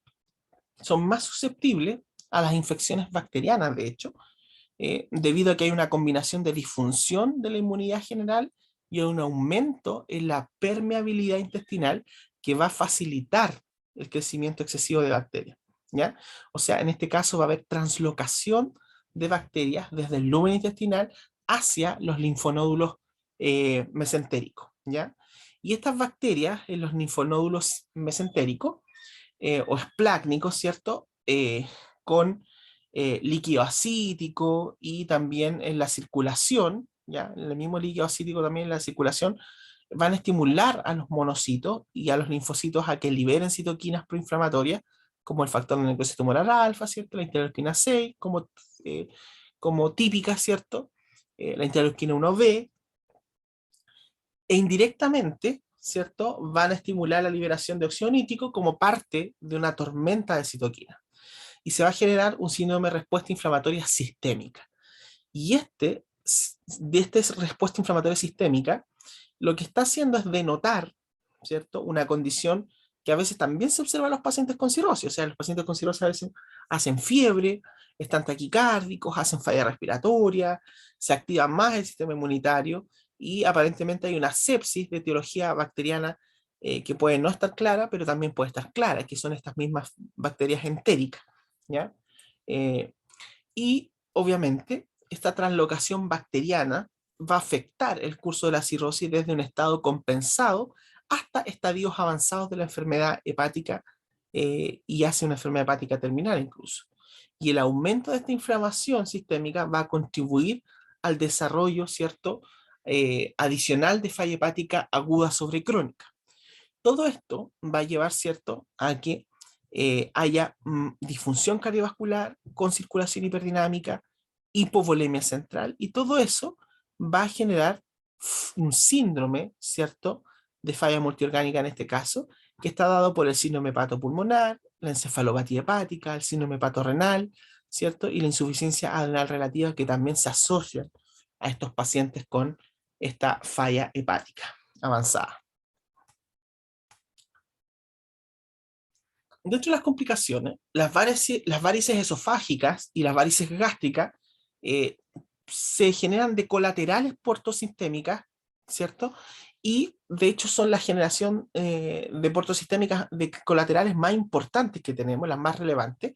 son más susceptibles a las infecciones bacterianas, de hecho, debido a que hay una combinación de disfunción de la inmunidad general y un aumento en la permeabilidad intestinal que va a facilitar el crecimiento excesivo de bacterias, ¿ya? O sea, en este caso va a haber translocación de bacterias desde el lumen intestinal hacia los linfonódulos mesentéricos, ¿ya? Y estas bacterias en los linfonódulos mesentéricos o esplácnicos, ¿cierto? Con líquido acítico y también en la circulación, ¿ya? El mismo líquido acítico también en la circulación van a estimular a los monocitos y a los linfocitos a que liberen citoquinas proinflamatorias, como el factor de necrosis tumoral alfa, ¿cierto? La interleuquina 6, como típica, ¿cierto? La interleuquina 1B, e indirectamente, ¿cierto?, van a estimular la liberación de óxido nítrico como parte de una tormenta de citoquinas. Y se va a generar un síndrome de respuesta inflamatoria sistémica. Y de esta respuesta inflamatoria sistémica, lo que está haciendo es denotar, ¿cierto?, una condición que a veces también se observa en los pacientes con cirrosis. O sea, los pacientes con cirrosis a veces hacen fiebre, están taquicárdicos, hacen falla respiratoria, se activa más el sistema inmunitario y aparentemente hay una sepsis de etiología bacteriana que puede no estar clara, pero también puede estar clara, que son estas mismas bacterias entéricas, ¿ya? Y obviamente esta translocación bacteriana va a afectar el curso de la cirrosis desde un estado compensado hasta estadios avanzados de la enfermedad hepática y hacia una enfermedad hepática terminal incluso. Y el aumento de esta inflamación sistémica va a contribuir al desarrollo, ¿cierto?, adicional de falla hepática aguda sobre crónica. Todo esto va a llevar, ¿cierto?, a que haya disfunción cardiovascular con circulación hiperdinámica, hipovolemia central, y todo eso va a generar un síndrome, ¿cierto?, de falla multiorgánica en este caso, que está dado por el síndrome hepatopulmonar, la encefalopatía hepática, el síndrome hepatorrenal, ¿cierto?, y la insuficiencia adrenal relativa, que también se asocian a estos pacientes con esta falla hepática avanzada. Dentro de las complicaciones, las varices esofágicas y las varices gástricas eh, se generan de colaterales portosistémicas, ¿cierto? Y de hecho son la generación de portosistémicas de colaterales más importantes que tenemos, las más relevantes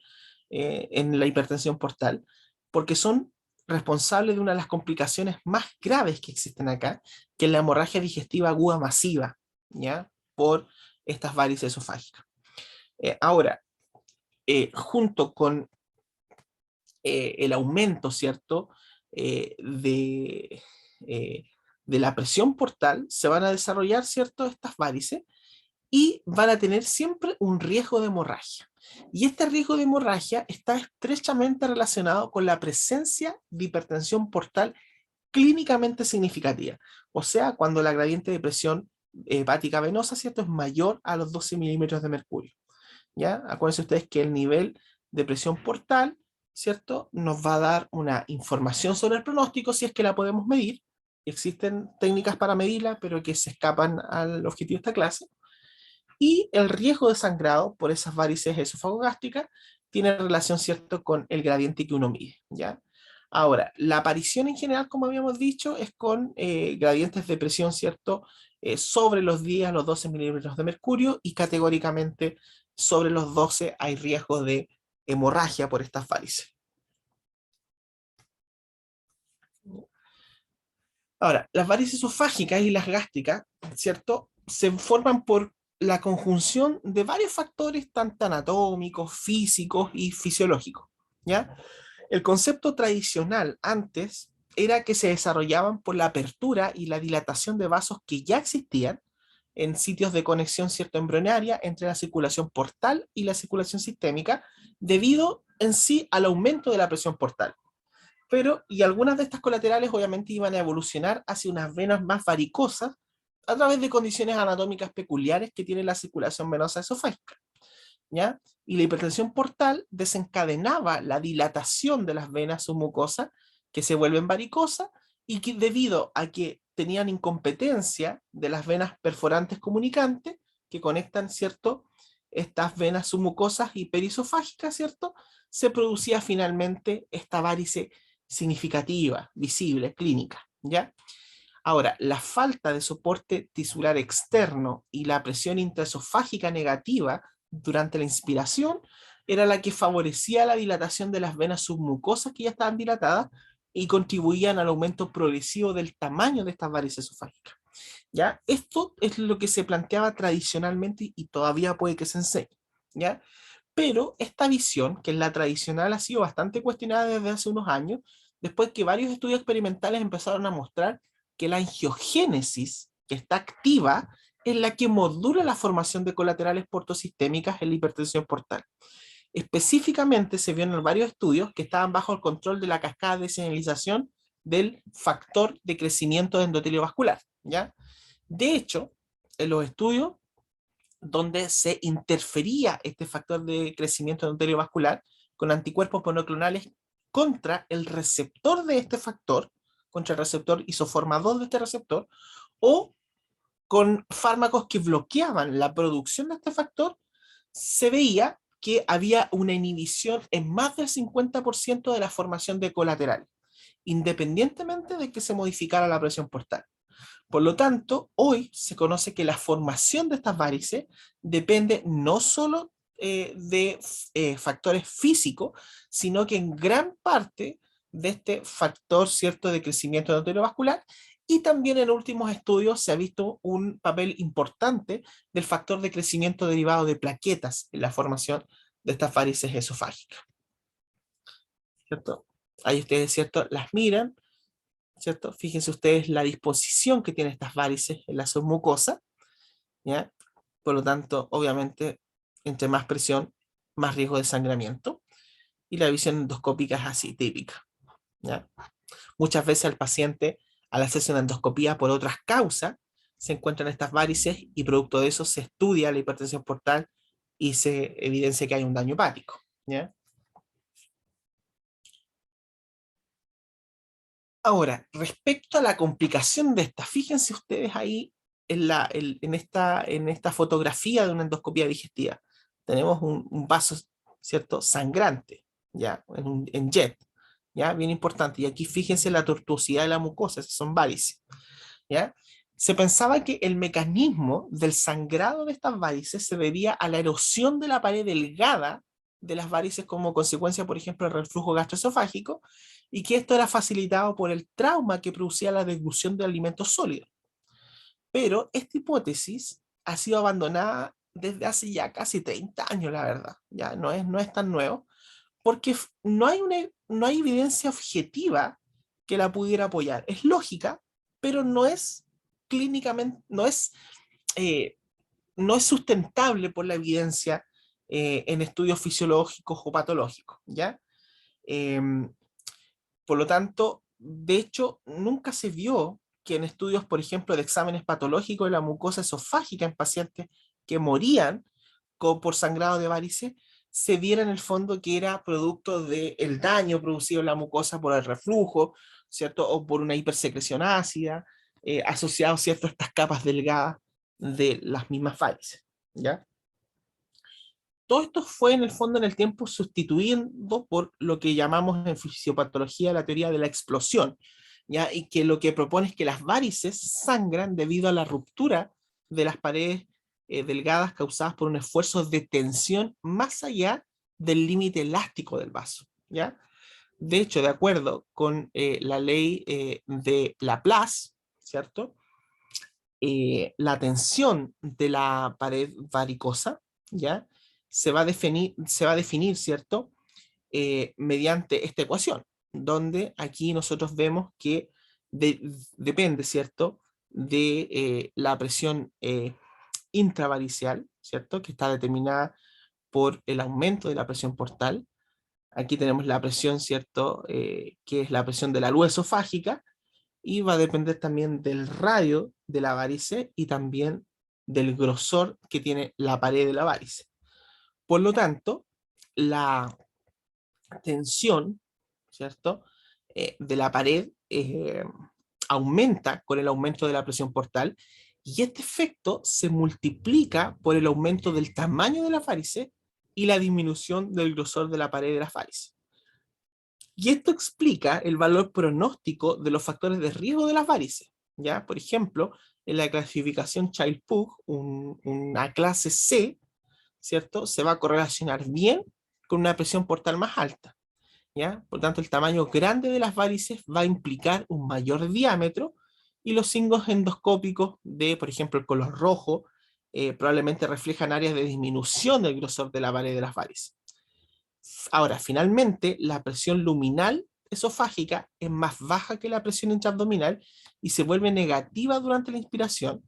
en la hipertensión portal, porque son responsables de una de las complicaciones más graves que existen acá, que es la hemorragia digestiva aguda masiva, ¿ya? Por estas varices esofágicas. Ahora, junto con el aumento, ¿cierto?, de, eh, de la presión portal, se van a desarrollar, ¿cierto?, estas varices y van a tener siempre un riesgo de hemorragia. Y este riesgo de hemorragia está estrechamente relacionado con la presencia de hipertensión portal clínicamente significativa. O sea, cuando la gradiente de presión hepática venosa, ¿cierto?, es mayor a los 12 milímetros de mercurio. ¿Ya? Acuérdense ustedes que el nivel de presión portal, ¿cierto?, nos va a dar una información sobre el pronóstico si es que la podemos medir. Existen técnicas para medirla, pero que se escapan al objetivo de esta clase. Y el riesgo de sangrado por esas varices esofagogástricas tiene relación, ¿cierto?, con el gradiente que uno mide, ¿ya? Ahora, la aparición en general, como habíamos dicho, es con gradientes de presión, ¿cierto?, sobre los 10 a los 12 milímetros de mercurio, y categóricamente sobre los 12 hay riesgo de hemorragia por estas varices. Ahora, las varices esofágicas y las gástricas, ¿cierto?, se forman por la conjunción de varios factores, tanto anatómicos, físicos y fisiológicos, ¿ya? El concepto tradicional antes era que se desarrollaban por la apertura y la dilatación de vasos que ya existían en sitios de conexión, ¿cierto?, embrionaria entre la circulación portal y la circulación sistémica, debido en sí al aumento de la presión portal. Pero, y algunas de estas colaterales obviamente iban a evolucionar hacia unas venas más varicosas a través de condiciones anatómicas peculiares que tiene la circulación venosa esofágica, ¿ya? Y la hipertensión portal desencadenaba la dilatación de las venas submucosas que se vuelven varicosas, y que debido a que tenían incompetencia de las venas perforantes comunicantes que conectan, ¿cierto?, estas venas submucosas y perisofágicas, ¿cierto?, se producía finalmente esta varice significativa, visible, clínica, ¿ya? Ahora, la falta de soporte tisular externo y la presión intraesofágica negativa durante la inspiración era la que favorecía la dilatación de las venas submucosas que ya estaban dilatadas y contribuían al aumento progresivo del tamaño de estas varices esofágicas. ¿Ya? Esto es lo que se planteaba tradicionalmente y todavía puede que se enseñe, ¿ya? Pero esta visión, que es la tradicional, ha sido bastante cuestionada desde hace unos años, después que varios estudios experimentales empezaron a mostrar que la angiogénesis que está activa es la que modula la formación de colaterales portosistémicas en la hipertensión portal. Específicamente se vio en varios estudios que estaban bajo el control de la cascada de señalización del factor de crecimiento de endotelio vascular, ¿ya? De hecho, en los estudios donde se interfería este factor de crecimiento endotelio vascular con anticuerpos monoclonales contra el receptor de este factor, contra el receptor isoformador de este receptor, o con fármacos que bloqueaban la producción de este factor, se veía que había una inhibición en más del 50% de la formación de colaterales, independientemente de que se modificara la presión portal. Por lo tanto, hoy se conoce que la formación de estas varices depende no solo de factores físicos, sino que en gran parte de este factor, ¿cierto?, de crecimiento arteriovascular, y también en últimos estudios se ha visto un papel importante del factor de crecimiento derivado de plaquetas en la formación de estas varices esofágicas, ¿cierto? Ahí ustedes, ¿cierto?, las miran, ¿cierto? Fíjense ustedes la disposición que tienen estas varices en la submucosa, ¿ya? Por lo tanto, obviamente, entre más presión, más riesgo de sangramiento, y la visión endoscópica es así, típica, ¿ya? Muchas veces al paciente, al hacerse una endoscopía por otras causas, se encuentran estas varices y producto de eso se estudia la hipertensión portal y se evidencia que hay un daño hepático, ¿ya? Ahora, respecto a la complicación de esta, fíjense ustedes ahí en esta fotografía de una endoscopía digestiva. Tenemos un vaso, ¿cierto?, sangrante, ¿ya? En jet, ¿ya? Bien importante. Y aquí fíjense la tortuosidad de la mucosa, esas son varices, ¿ya? Se pensaba que el mecanismo del sangrado de estas varices se debía a la erosión de la pared delgada de las varices como consecuencia, por ejemplo, del reflujo gastroesofágico, y que esto era facilitado por el trauma que producía la deglución de alimentos sólidos. Pero esta hipótesis ha sido abandonada desde hace ya casi 30 años, la verdad. Ya no es tan nuevo, porque no hay evidencia objetiva que la pudiera apoyar. Es lógica, pero no es clínicamente, eh, no es sustentable por la evidencia en estudios fisiológicos o patológicos, ¿ya? Em, por lo tanto, de hecho, nunca se vio que en estudios, por ejemplo, de exámenes patológicos de la mucosa esofágica en pacientes que morían por sangrado de varices, se viera en el fondo que era producto del daño producido en la mucosa por el reflujo, ¿cierto? O por una hipersecreción ácida, asociado, ¿cierto?, a estas capas delgadas de las mismas varices, ¿ya? Todo esto fue en el fondo en el tiempo sustituyendo por lo que llamamos en fisiopatología la teoría de la explosión, ¿ya? Y que lo que propone es que las varices sangran debido a la ruptura de las paredes delgadas causadas por un esfuerzo de tensión más allá del límite elástico del vaso, ¿ya? De hecho, de acuerdo con la ley de Laplace, ¿cierto? La tensión de la pared varicosa, ¿ya? Se va a definir, ¿cierto? Mediante esta ecuación, donde aquí nosotros vemos que depende, ¿cierto?, de la presión intravaricial, ¿cierto?, que está determinada por el aumento de la presión portal. Aquí tenemos la presión, ¿cierto?, que es la presión de la luz esofágica, y va a depender también del radio de la varice y también del grosor que tiene la pared de la varice. Por lo tanto, la tensión, ¿cierto?, de la pared aumenta con el aumento de la presión portal, y este efecto se multiplica por el aumento del tamaño de la varice y la disminución del grosor de la pared de la varice. Y esto explica el valor pronóstico de los factores de riesgo de las varices, ¿ya? Por ejemplo, en la clasificación Child-Pugh, una clase C, ¿cierto?, se va a correlacionar bien con una presión portal más alta, ¿ya? Por tanto, el tamaño grande de las varices va a implicar un mayor diámetro, y los signos endoscópicos de, por ejemplo, el color rojo, probablemente reflejan áreas de disminución del grosor de la pared de las varices. Ahora, finalmente, la presión luminal esofágica es más baja que la presión intraabdominal y se vuelve negativa durante la inspiración,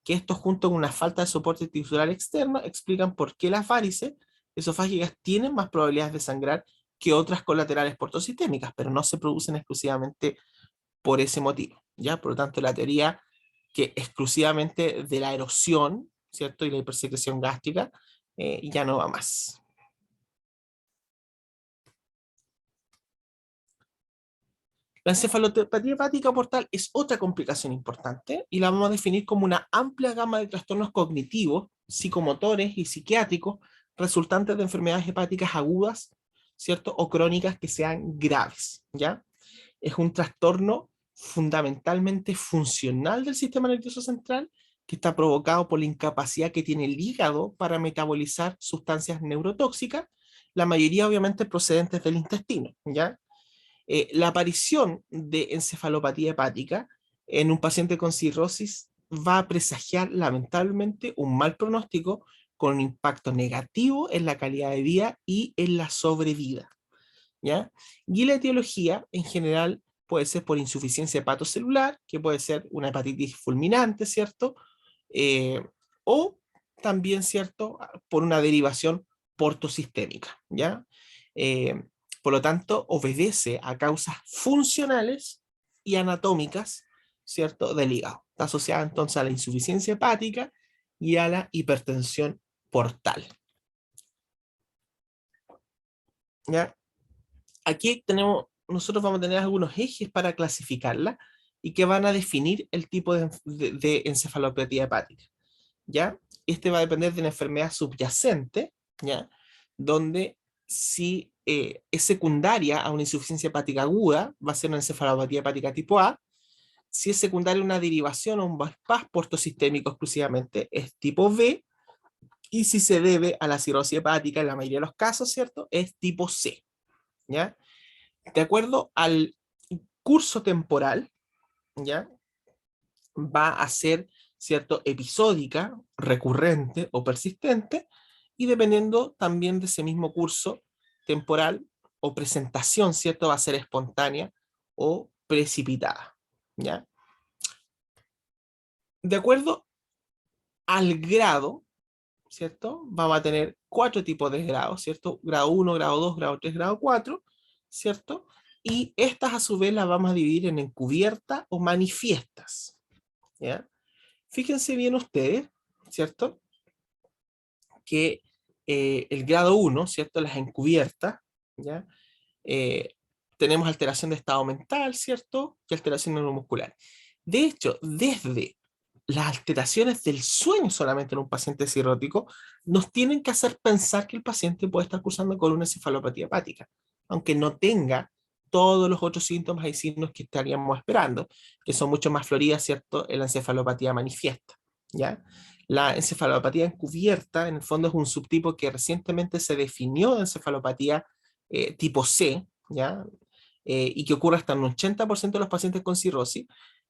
que esto junto con una falta de soporte tisular externo explican por qué las varices esofágicas tienen más probabilidades de sangrar que otras colaterales portosistémicas, pero no se producen exclusivamente por ese motivo, ¿ya? Por lo tanto, la teoría que exclusivamente de la erosión, ¿cierto?, y la hipersecreción gástrica, ya no va más. La encefalopatía hepática portal es otra complicación importante y la vamos a definir como una amplia gama de trastornos cognitivos, psicomotores y psiquiátricos resultantes de enfermedades hepáticas agudas, ¿cierto?, o crónicas que sean graves, ¿ya? Es un trastorno fundamentalmente funcional del sistema nervioso central que está provocado por la incapacidad que tiene el hígado para metabolizar sustancias neurotóxicas, la mayoría obviamente procedentes del intestino, ¿ya? La aparición de encefalopatía hepática en un paciente con cirrosis va a presagiar lamentablemente un mal pronóstico con un impacto negativo en la calidad de vida y en la sobrevida, ¿ya? Y la etiología en general puede ser por insuficiencia hepatocelular, que puede ser una hepatitis fulminante, ¿cierto? Eh, o también, ¿cierto?, por una derivación portosistémica, ¿ya? Eh, por lo tanto, obedece a causas funcionales y anatómicas, ¿cierto?, del hígado. Está asociada entonces a la insuficiencia hepática y a la hipertensión portal, ¿ya? Aquí nosotros vamos a tener algunos ejes para clasificarla y que van a definir el tipo de encefalopatía hepática, ¿ya? Este va a depender de la enfermedad subyacente, ¿ya? Donde si es secundaria a una insuficiencia hepática aguda, va a ser una encefalopatía hepática tipo A. Si es secundaria a una derivación o un bypass portosistémico exclusivamente, es tipo B. Y si se debe a la cirrosis hepática, en la mayoría de los casos, ¿cierto?, es tipo C, ¿ya? De acuerdo al curso temporal, ¿ya?, va a ser, ¿cierto?, episódica, recurrente o persistente, y dependiendo también de ese mismo curso temporal o presentación, ¿cierto?, va a ser espontánea o precipitada, ¿ya? De acuerdo al grado, ¿cierto?, vamos a tener 4 tipos de grados, ¿cierto? Grado 1, grado 2, grado 3, grado 4, ¿cierto? Y estas a su vez las vamos a dividir en encubiertas o manifiestas, ¿ya? Fíjense bien ustedes, ¿cierto?, que el grado 1, ¿cierto?, las encubiertas, ¿ya? Eh, tenemos alteración de estado mental, ¿cierto?, y alteración neuromuscular. De hecho, desde las alteraciones del sueño solamente en un paciente cirrótico nos tienen que hacer pensar que el paciente puede estar cursando con una encefalopatía hepática, aunque no tenga todos los otros síntomas y signos que estaríamos esperando, que son mucho más floridas, ¿cierto?, en la encefalopatía manifiesta, ¿ya? La encefalopatía encubierta, en el fondo, es un subtipo que recientemente se definió de encefalopatía tipo C, ¿ya? Y que ocurre hasta en un 80% de los pacientes con cirrosis.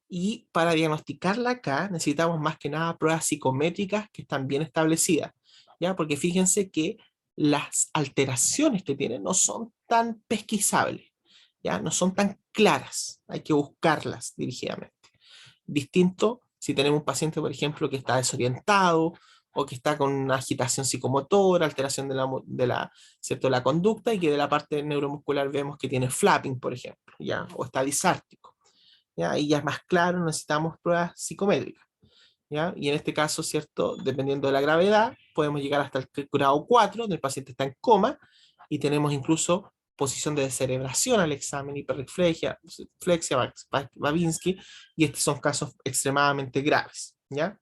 Y para diagnosticarla acá necesitamos más que nada pruebas psicométricas que están bien establecidas, ¿ya? Porque fíjense que las alteraciones que tienen no son tan pesquisables, ¿ya? No son tan claras, hay que buscarlas dirigidamente. Distinto si tenemos un paciente, por ejemplo, que está desorientado o que está con una agitación psicomotora, alteración ¿cierto?, la conducta, y que de la parte neuromuscular vemos que tiene flapping, por ejemplo, ¿ya? O está disártico, ¿ya? Ahí ya es más claro, necesitamos pruebas psicométricas, ¿ya? Y en este caso, ¿cierto?, dependiendo de la gravedad, podemos llegar hasta el grado 4, donde el paciente está en coma, y tenemos incluso posición de descerebración al examen, hiperreflexia, flexia, Babinski, y estos son casos extremadamente graves, ¿ya?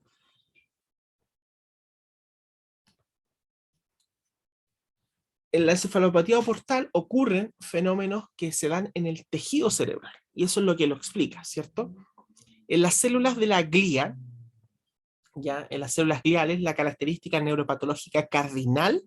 En la encefalopatía portal ocurren fenómenos que se dan en el tejido cerebral, y eso es lo que lo explica, ¿cierto? En las células de la glía, ya en las células gliales, la característica neuropatológica cardinal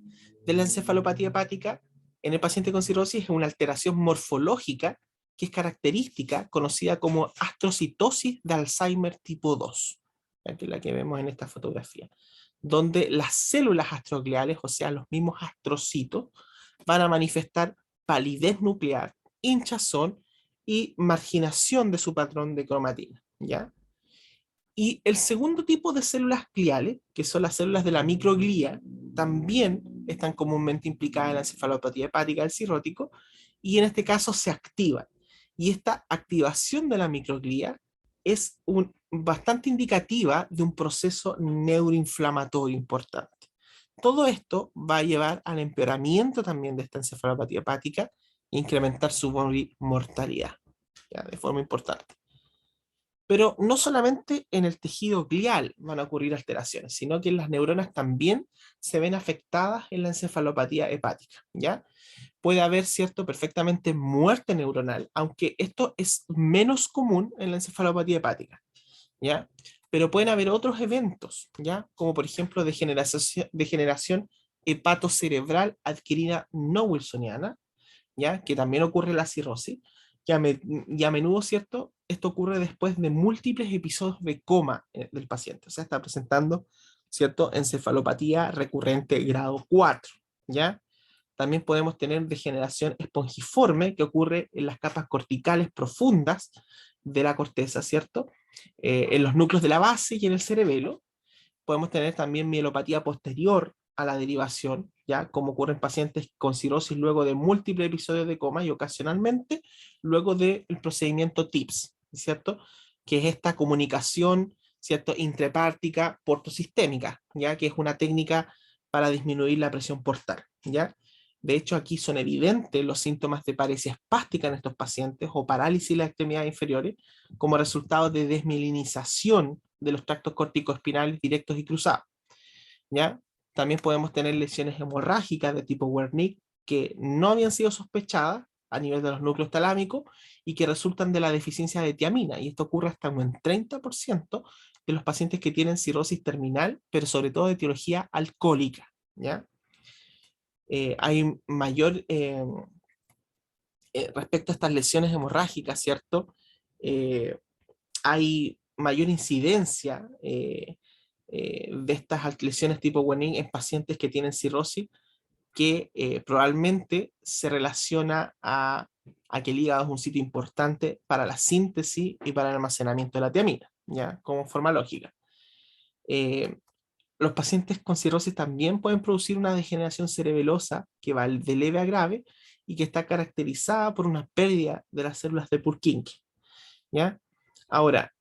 de la encefalopatía hepática en el paciente con cirrosis es una alteración morfológica que es característica, conocida como astrocitosis de Alzheimer tipo 2, que es la que vemos en esta fotografía, donde las células astrogliales, o sea, los mismos astrocitos, van a manifestar palidez nuclear, hinchazón y marginación de su patrón de cromatina, ¿ya? Y el segundo tipo de células gliales, que son las células de la microglía, también están comúnmente implicadas en la encefalopatía hepática del cirrótico, y en este caso se activan. Y esta activación de la microglía es bastante indicativa de un proceso neuroinflamatorio importante. Todo esto va a llevar al empeoramiento también de esta encefalopatía hepática e incrementar su mortalidad, ¿ya?, de forma importante. Pero no solamente en el tejido glial van a ocurrir alteraciones, sino que en las neuronas también se ven afectadas en la encefalopatía hepática, ¿ya? Puede haber, ¿cierto?, perfectamente muerte neuronal, aunque esto es menos común en la encefalopatía hepática, ¿ya? Pero pueden haber otros eventos, ¿ya? Como por ejemplo degeneración hepatocerebral adquirida no wilsoniana, ¿ya?, que también ocurre en la cirrosis, y a menudo, ¿cierto? Esto ocurre después de múltiples episodios de coma del paciente. O sea, está presentando, ¿cierto? Encefalopatía recurrente grado 4, ¿ya? También podemos tener degeneración espongiforme que ocurre en las capas corticales profundas de la corteza, ¿cierto? En los núcleos de la base y en el cerebelo. Podemos tener también mielopatía posterior a la derivación, ¿ya? Como ocurre en pacientes con cirrosis luego de múltiples episodios de coma y ocasionalmente luego del procedimiento TIPS, ¿cierto? Que es esta comunicación, ¿cierto? Intrahepática portosistémica, ¿ya? Que es una técnica para disminuir la presión portal, ¿ya? De hecho, aquí son evidentes los síntomas de paresia espástica en estos pacientes o parálisis de las extremidades inferiores como resultado de desmielinización de los tractos corticoespinales directos y cruzados, ¿ya? También podemos tener lesiones hemorrágicas de tipo Wernicke que no habían sido sospechadas a nivel de los núcleos talámicos y que resultan de la deficiencia de tiamina, y esto ocurre hasta un 30% de los pacientes que tienen cirrosis terminal, pero sobre todo de etiología alcohólica, ¿ya? Hay mayor, respecto a estas lesiones hemorrágicas, ¿cierto? Eh, hay mayor incidencia de estas lesiones tipo Wernicke en pacientes que tienen cirrosis, que probablemente se relaciona a que el hígado es un sitio importante para la síntesis y para el almacenamiento de la tiamina, ¿ya? Como forma lógica. Eh, los pacientes con cirrosis también pueden producir una degeneración cerebelosa que va de leve a grave y que está caracterizada por una pérdida de las células de Purkinje, ¿ya? Ahora,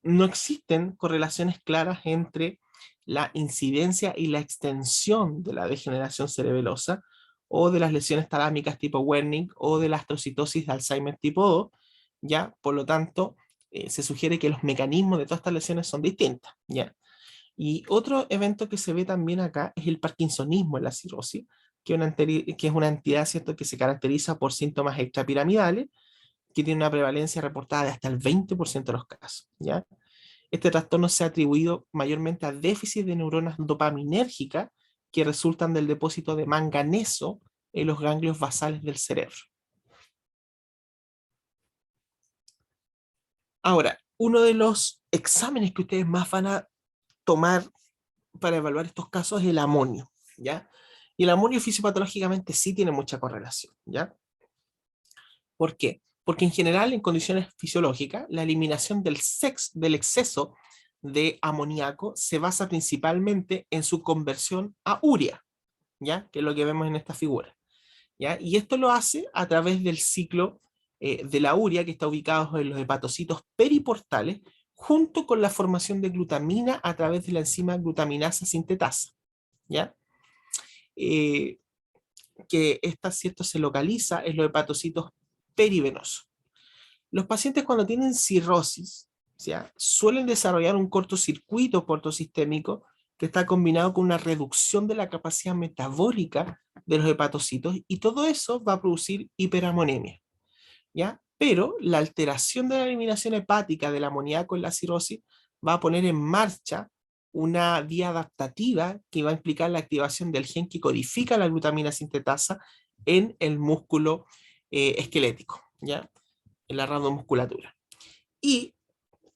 no existen correlaciones claras entre la incidencia y la extensión de la degeneración cerebelosa o de las lesiones talámicas tipo Wernicke o de la astrocitosis de Alzheimer tipo 2, ¿ya? Por lo tanto, se sugiere que los mecanismos de todas estas lesiones son distintas, ¿ya? Y otro evento que se ve también acá es el parkinsonismo en la cirrosis, que es una entidad, ¿cierto?, que se caracteriza por síntomas extrapiramidales, que tiene una prevalencia reportada de hasta el 20% de los casos, ¿ya? Este trastorno se ha atribuido mayormente a déficit de neuronas dopaminérgicas que resultan del depósito de manganeso en los ganglios basales del cerebro. Ahora, uno de los exámenes que ustedes más van a tomar para evaluar estos casos es el amonio, ¿ya? Y el amonio fisiopatológicamente sí tiene mucha correlación, ¿ya? ¿Por qué? Porque en general, en condiciones fisiológicas, la eliminación del exceso de amoníaco se basa principalmente en su conversión a urea, ¿ya? Que es lo que vemos en esta figura, ¿ya? Y esto lo hace a través del ciclo de la urea que está ubicado en los hepatocitos periportales, junto con la formación de glutamina a través de la enzima glutaminasa sintetasa, ¿ya? Eh, que esta, ¿cierto?, se localiza en los hepatocitos perivenosos. Los pacientes cuando tienen cirrosis, ¿ya?, suelen desarrollar un cortocircuito portosistémico que está combinado con una reducción de la capacidad metabólica de los hepatocitos, y todo eso va a producir hiperamonemia, ¿ya? Pero la alteración de la eliminación hepática del amoníaco en la cirrosis va a poner en marcha una vía adaptativa que va a implicar la activación del gen que codifica la glutamina sintetasa en el músculo esquelético, ¿ya? En la randomusculatura. Y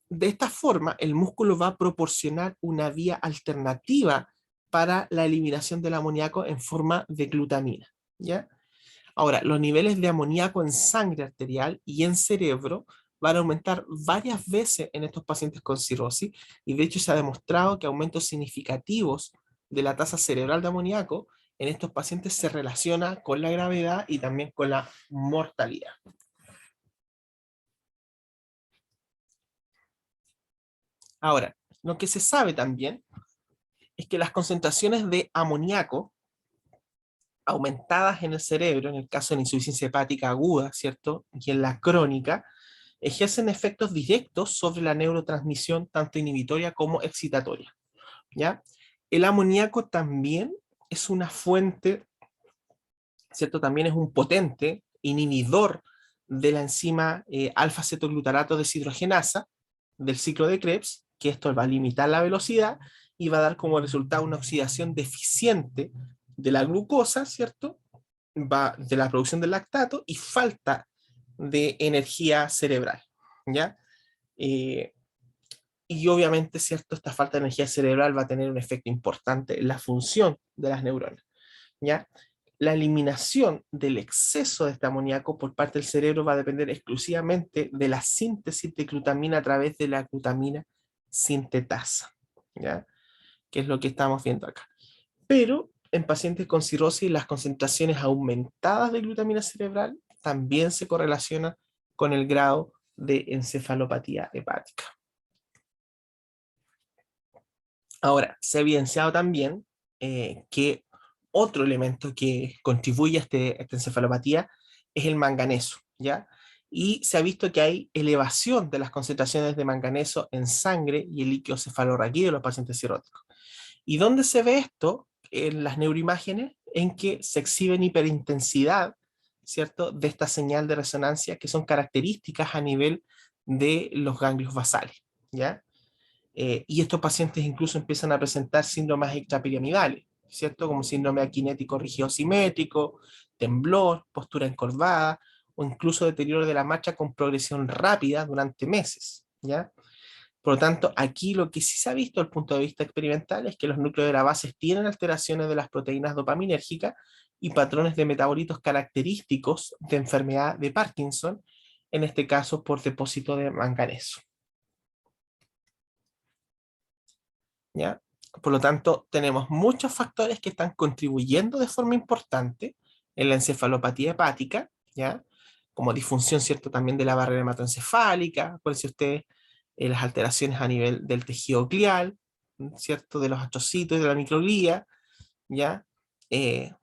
de esta forma, el músculo va a proporcionar una vía alternativa para la eliminación del amoníaco en forma de glutamina, ¿ya? Ahora, los niveles de amoníaco en sangre arterial y en cerebro van a aumentar varias veces en estos pacientes con cirrosis, y de hecho se ha demostrado que aumentos significativos de la tasa cerebral de amoníaco en estos pacientes se relaciona con la gravedad y también con la mortalidad. Ahora, lo que se sabe también es que las concentraciones de amoníaco aumentadas en el cerebro, en el caso de la insuficiencia hepática aguda, ¿cierto?, y en la crónica, ejercen efectos directos sobre la neurotransmisión, tanto inhibitoria como excitatoria, ¿ya? El amoníaco también es una fuente, ¿cierto? También es un potente inhibidor de la enzima alfa-cetoglutarato deshidrogenasa del ciclo de Krebs, que esto va a limitar la velocidad y va a dar como resultado una oxidación deficiente de la glucosa, ¿cierto? Va de la producción del lactato, y falta de energía cerebral, ¿ya? Eh, y obviamente, ¿cierto? Esta falta de energía cerebral va a tener un efecto importante en la función de las neuronas, ¿ya? La eliminación del exceso de este amoníaco por parte del cerebro va a depender exclusivamente de la síntesis de glutamina a través de la glutamina sintetasa, ¿ya? Que es lo que estamos viendo acá. Pero en pacientes con cirrosis, las concentraciones aumentadas de glutamina cerebral también se correlacionan con el grado de encefalopatía hepática. Ahora, se ha evidenciado también que otro elemento que contribuye a esta encefalopatía es el manganeso, ¿ya? Y se ha visto que hay elevación de las concentraciones de manganeso en sangre y el líquido cefalorraquídeo de los pacientes cirróticos. ¿Y dónde se ve esto? En las neuroimágenes, en que se exhiben hiperintensidad, ¿cierto? De esta señal de resonancia que son características a nivel de los ganglios basales, ¿ya? Y estos pacientes incluso empiezan a presentar síndromes extrapiramidales, ¿cierto? Como síndrome akinético rígido simétrico, temblor, postura encorvada, o incluso deterioro de la marcha con progresión rápida durante meses, ¿ya? Por lo tanto, aquí lo que sí se ha visto desde el punto de vista experimental es que los núcleos de la base tienen alteraciones de las proteínas dopaminérgicas y patrones de metabolitos característicos de enfermedad de Parkinson, en este caso por depósito de manganeso, ¿ya? Por lo tanto, tenemos muchos factores que están contribuyendo de forma importante en la encefalopatía hepática, ¿ya? Como disfunción, ¿cierto? También de la barrera hematoencefálica, acuérdense ustedes, las alteraciones a nivel del tejido glial, ¿cierto? De los astrocitos y de la microglía, ¿ya? Eh,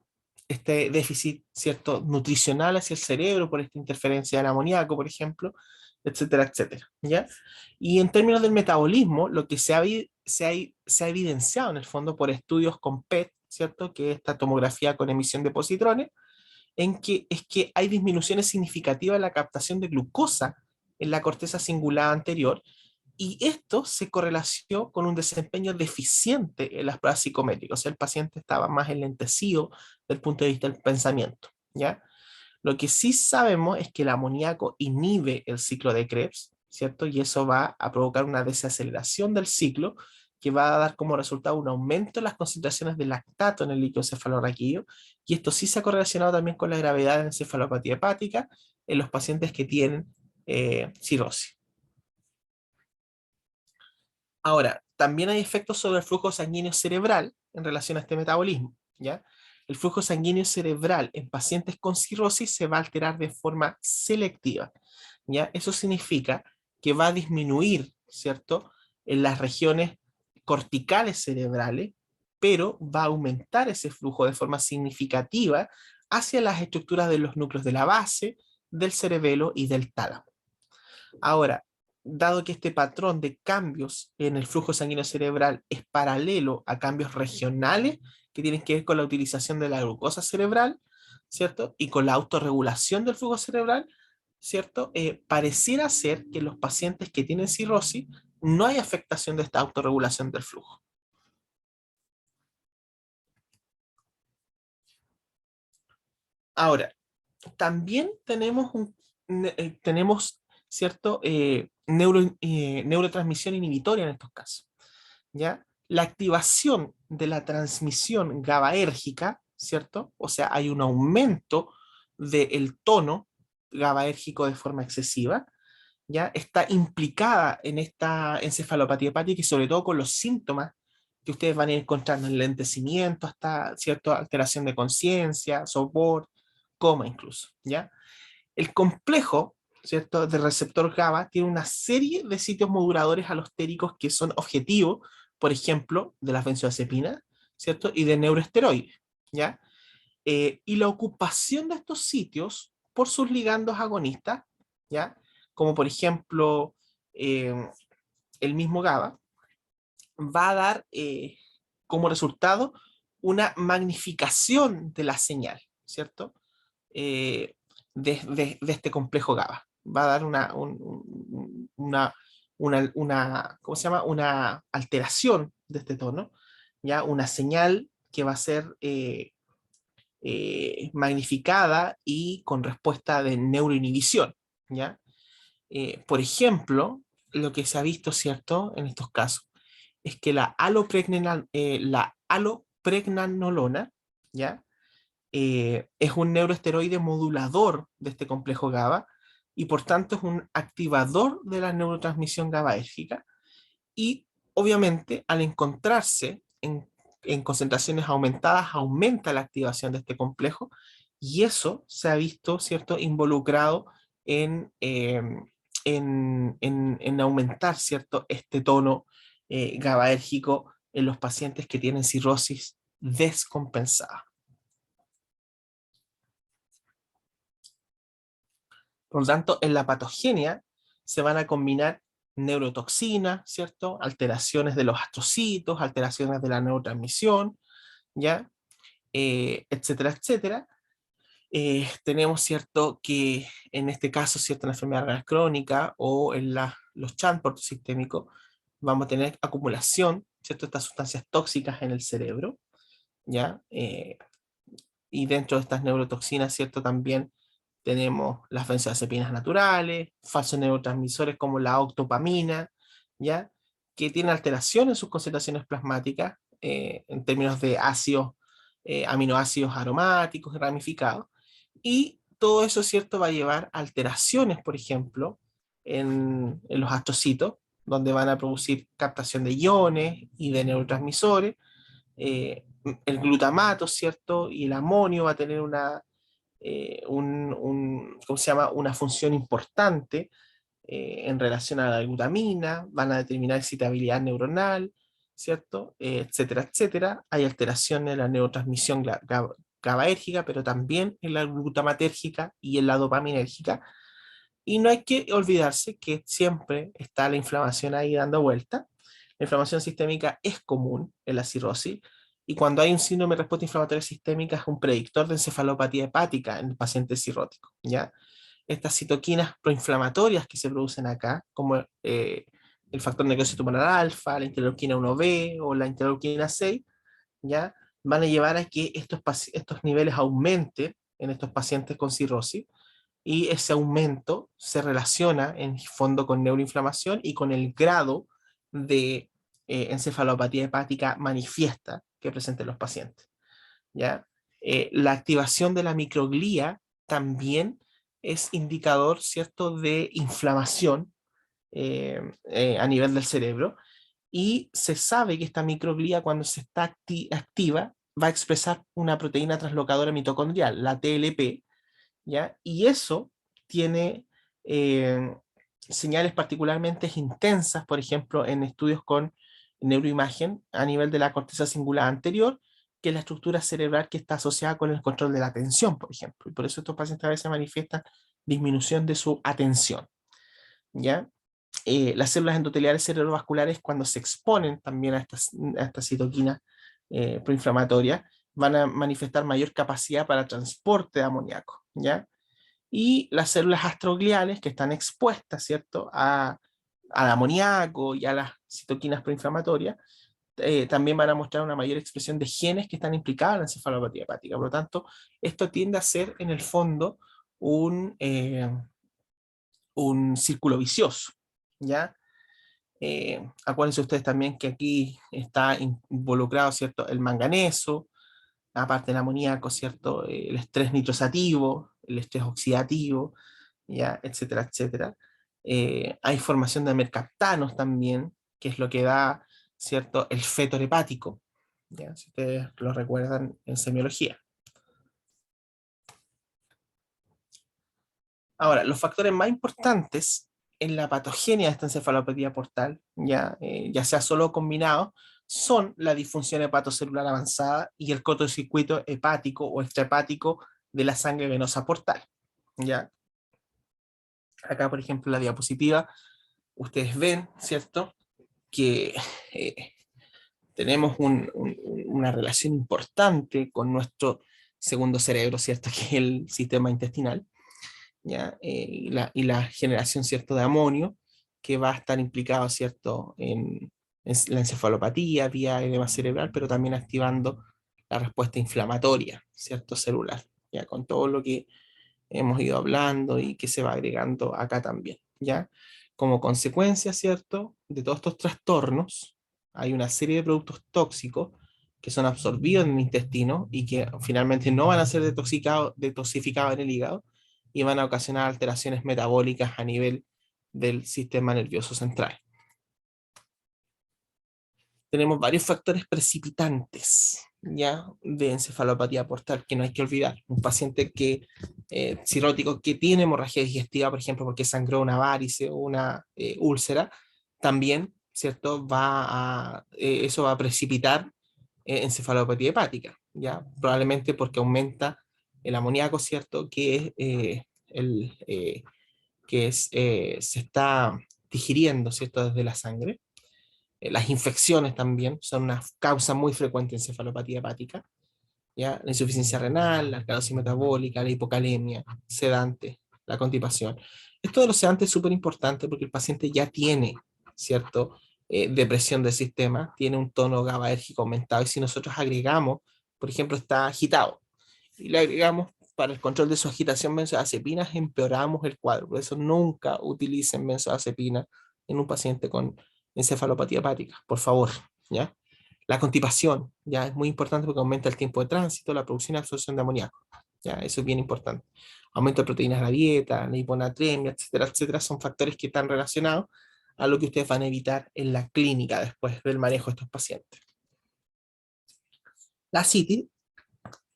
este déficit, ¿cierto? Nutricional hacia el cerebro por esta interferencia del amoníaco, por ejemplo, etcétera, etcétera, ¿ya? Y en términos del metabolismo, lo que se ha evidenciado en el fondo por estudios con PET, ¿cierto? Que es esta tomografía con emisión de positrones, en que es que hay disminuciones significativas en la captación de glucosa en la corteza cingulada anterior, y esto se correlacionó con un desempeño deficiente en las pruebas psicométricas, o sea, el paciente estaba más enlentecido desde el punto de vista del pensamiento, ¿ya? Lo que sí sabemos es que el amoníaco inhibe el ciclo de Krebs, ¿cierto? Y eso va a provocar una desaceleración del ciclo que va a dar como resultado un aumento en las concentraciones de lactato en el líquido cefalorraquídeo, y esto sí se ha correlacionado también con la gravedad de la encefalopatía hepática en los pacientes que tienen cirrosis. Ahora, también hay efectos sobre el flujo sanguíneo cerebral en relación a este metabolismo, ¿ya? El flujo sanguíneo cerebral en pacientes con cirrosis se va a alterar de forma selectiva, ¿ya? Eso significa que va a disminuir, ¿cierto? En las regiones corticales cerebrales, pero va a aumentar ese flujo de forma significativa hacia las estructuras de los núcleos de la base, del cerebelo y del tálamo. Ahora, dado que este patrón de cambios en el flujo sanguíneo cerebral es paralelo a cambios regionales que tienen que ver con la utilización de la glucosa cerebral, ¿cierto? Y con la autorregulación del flujo cerebral, ¿cierto? Pareciera ser que en los pacientes que tienen cirrosis no hay afectación de esta autorregulación del flujo. Ahora, también tenemos ¿cierto? Neurotransmisión inhibitoria en estos casos, ¿ya? La activación de la transmisión GABAérgica, ¿cierto? O sea, hay un aumento del tono GABAérgico de forma excesiva, ¿ya? Está implicada en esta encefalopatía hepática y sobre todo con los síntomas que ustedes van a ir encontrando en lentecimiento, hasta cierta alteración de conciencia, sopor, coma incluso, ¿ya? El complejo, ¿cierto?, de receptor GABA tiene una serie de sitios moduladores alostéricos que son objetivos, por ejemplo, de las benzodiazepinas, ¿cierto?, y de neuroesteroides, ¿ya? Y la ocupación de estos sitios por sus ligandos agonistas, ¿ya? Como por ejemplo eh, el mismo GABA, va a dar como resultado una magnificación de la señal, ¿cierto? eh, de este complejo GABA. Va a dar ¿cómo se llama? Una alteración de este tono, ¿ya? Una señal que va a ser magnificada y con respuesta de neuroinhibición, ¿ya? Por ejemplo, lo que se ha visto, ¿cierto?, en estos casos, es que la alopregnanolona, ¿ya? Es un neuroesteroide modulador de este complejo GABA y por tanto es un activador de la neurotransmisión GABAérgica y obviamente al encontrarse en concentraciones aumentadas aumenta la activación de este complejo y eso se ha visto, ¿cierto?, involucrado en, en aumentar, ¿cierto?, este tono GABAérgico en los pacientes que tienen cirrosis descompensada. Por lo tanto, en la patogenia se van a combinar neurotoxinas, ¿cierto? Alteraciones de los astrocitos, alteraciones de la neurotransmisión, ¿ya? Etcétera, etcétera. Tenemos, ¿cierto?, que en este caso, ¿cierto?, en la enfermedad renal crónica o en los CHAN portosistémicos, vamos a tener acumulación, ¿cierto?, estas sustancias tóxicas en el cerebro, ¿ya? Y dentro de estas neurotoxinas, ¿cierto?, también tenemos las benzodiazepinas naturales, falsos neurotransmisores como la octopamina, ¿ya? Que tienen alteración en sus concentraciones plasmáticas en términos de ácidos, aminoácidos aromáticos y ramificados. Y todo eso, ¿cierto?, va a llevar a alteraciones, por ejemplo, en los astrocitos, donde van a producir captación de iones y de neurotransmisores. El glutamato, ¿cierto? Y el amonio va a tener ¿cómo se llama?, una función importante en relación a la glutamina, van a determinar excitabilidad neuronal, ¿cierto? Etcétera, etcétera. Hay alteración en la neurotransmisión GABAérgica, pero también en la glutamatérgica y en la dopaminérgica. Y no hay que olvidarse que siempre está la inflamación ahí dando vuelta. La inflamación sistémica es común en la cirrosis y cuando hay un síndrome de respuesta inflamatoria sistémica es un predictor de encefalopatía hepática en el paciente cirrótico, ¿ya? Estas citoquinas proinflamatorias que se producen acá, como el factor necrosis tumoral alfa, la interleuquina 1B o la interleuquina 6, ¿ya? Van a llevar a que estos niveles aumenten en estos pacientes con cirrosis y ese aumento se relaciona en fondo con neuroinflamación y con el grado de encefalopatía hepática manifiesta que presenten los pacientes, ¿ya? La activación de la microglía también es indicador, ¿cierto?, de inflamación a nivel del cerebro y se sabe que esta microglía cuando se está activa va a expresar una proteína translocadora mitocondrial, la TLP, ¿ya? Y eso tiene eh, señales particularmente intensas, por ejemplo, en estudios con neuroimagen a nivel de la corteza cingulada anterior, que es la estructura cerebral que está asociada con el control de la atención, por ejemplo. Y por eso estos pacientes a veces manifiestan disminución de su atención, ¿ya? Las células endoteliales cerebrovasculares, cuando se exponen también a estas citoquinas proinflamatorias, van a manifestar mayor capacidad para transporte de amoníaco, ¿ya? Y las células astrogliales que están expuestas, ¿cierto?, al amoníaco y a las citoquinas proinflamatorias, también van a mostrar una mayor expresión de genes que están implicados en la encefalopatía hepática. Por lo tanto, esto tiende a ser, en el fondo, un círculo vicioso, ¿ya? Acuérdense ustedes también que aquí está involucrado, ¿cierto?, el manganeso, aparte del amoníaco, ¿cierto?, el estrés nitrosativo, el estrés oxidativo, ¿ya? Etcétera, etcétera. Hay formación de mercaptanos también, que es lo que da, ¿cierto?, el fétor hepático, ¿ya? Si ustedes lo recuerdan en semiología. Ahora, los factores más importantes en la patogenia de esta encefalopatía portal, ya sea solo o combinado, son la disfunción hepatocelular avanzada y el cortocircuito hepático o extrahepático de la sangre venosa portal, ¿ya? Acá, por ejemplo, en la diapositiva, ustedes ven, ¿cierto?, que eh, tenemos una relación importante con nuestro segundo cerebro, ¿cierto?, que es el sistema intestinal, ¿ya? Y la generación, ¿cierto?, de amonio, que va a estar implicado, ¿cierto?, en la encefalopatía vía edema cerebral, pero también activando la respuesta inflamatoria, ¿cierto?, celular, ¿ya? Con todo lo que hemos ido hablando y que se va agregando acá también, ¿ya? Como consecuencia, ¿cierto?, de todos estos trastornos, hay una serie de productos tóxicos que son absorbidos en el intestino y que finalmente no van a ser detoxificados en el hígado y van a ocasionar alteraciones metabólicas a nivel del sistema nervioso central. Tenemos varios factores precipitantes, ¿ya?, de encefalopatía portal que no hay que olvidar. Un paciente cirrótico que tiene hemorragia digestiva, por ejemplo, porque sangró una varice o una úlcera, también, ¿cierto?, eso va a precipitar encefalopatía hepática, ¿ya? Probablemente porque aumenta el amoníaco, ¿cierto?, se está digiriendo, ¿cierto?, desde la sangre. Las infecciones también son una causa muy frecuente de encefalopatía hepática, ¿ya? La insuficiencia renal, la alcalosis metabólica, la hipocalemia, sedantes, la constipación. Esto de los sedantes es súper importante porque el paciente ya tiene, ¿cierto?, depresión del sistema, tiene un tono GABAérgico aumentado, y si nosotros agregamos, por ejemplo, está agitado, y le agregamos para el control de su agitación benzodiazepinas, empeoramos el cuadro. Por eso nunca utilicen benzodiazepinas en un paciente con encefalopatía hepática, por favor, ¿ya? La constipación, ya es muy importante porque aumenta el tiempo de tránsito, la producción y absorción de amoníaco, ya, eso es bien importante. Aumento de proteínas de la dieta, la hiponatremia, etcétera, etcétera, son factores que están relacionados a lo que ustedes van a evitar en la clínica después del manejo de estos pacientes. La citis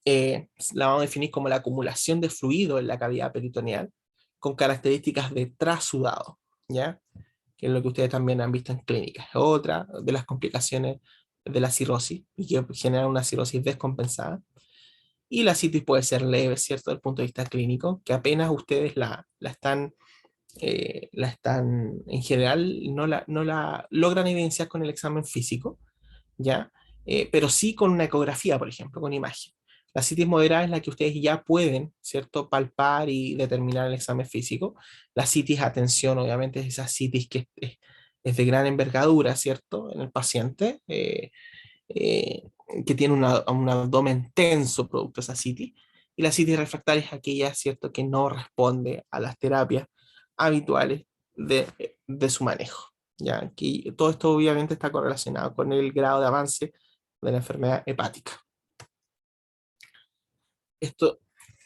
la vamos a definir como la acumulación de fluido en la cavidad peritoneal con características de trasudado, ¿ya? Que es lo que ustedes también han visto en clínicas. Es otra de las complicaciones de la cirrosis y que genera una cirrosis descompensada. Y la citis puede ser leve, ¿cierto?, desde el punto de vista clínico, que apenas ustedes la están, en general, no la logran evidenciar con el examen físico, ¿ya? Pero sí con una ecografía, por ejemplo, con imagen. La citis moderada es la que ustedes ya pueden, ¿cierto?, palpar y determinar en el examen físico. La citis, atención, obviamente, es esa citis que es de gran envergadura, ¿cierto?, en el paciente, eh, que tiene un abdomen tenso producto de esa citis. Y la citis refractaria es aquella, ¿cierto?, que no responde a las terapias habituales de su manejo. ¿Ya? Aquí, todo esto obviamente está correlacionado con el grado de avance de la enfermedad hepática. Esto,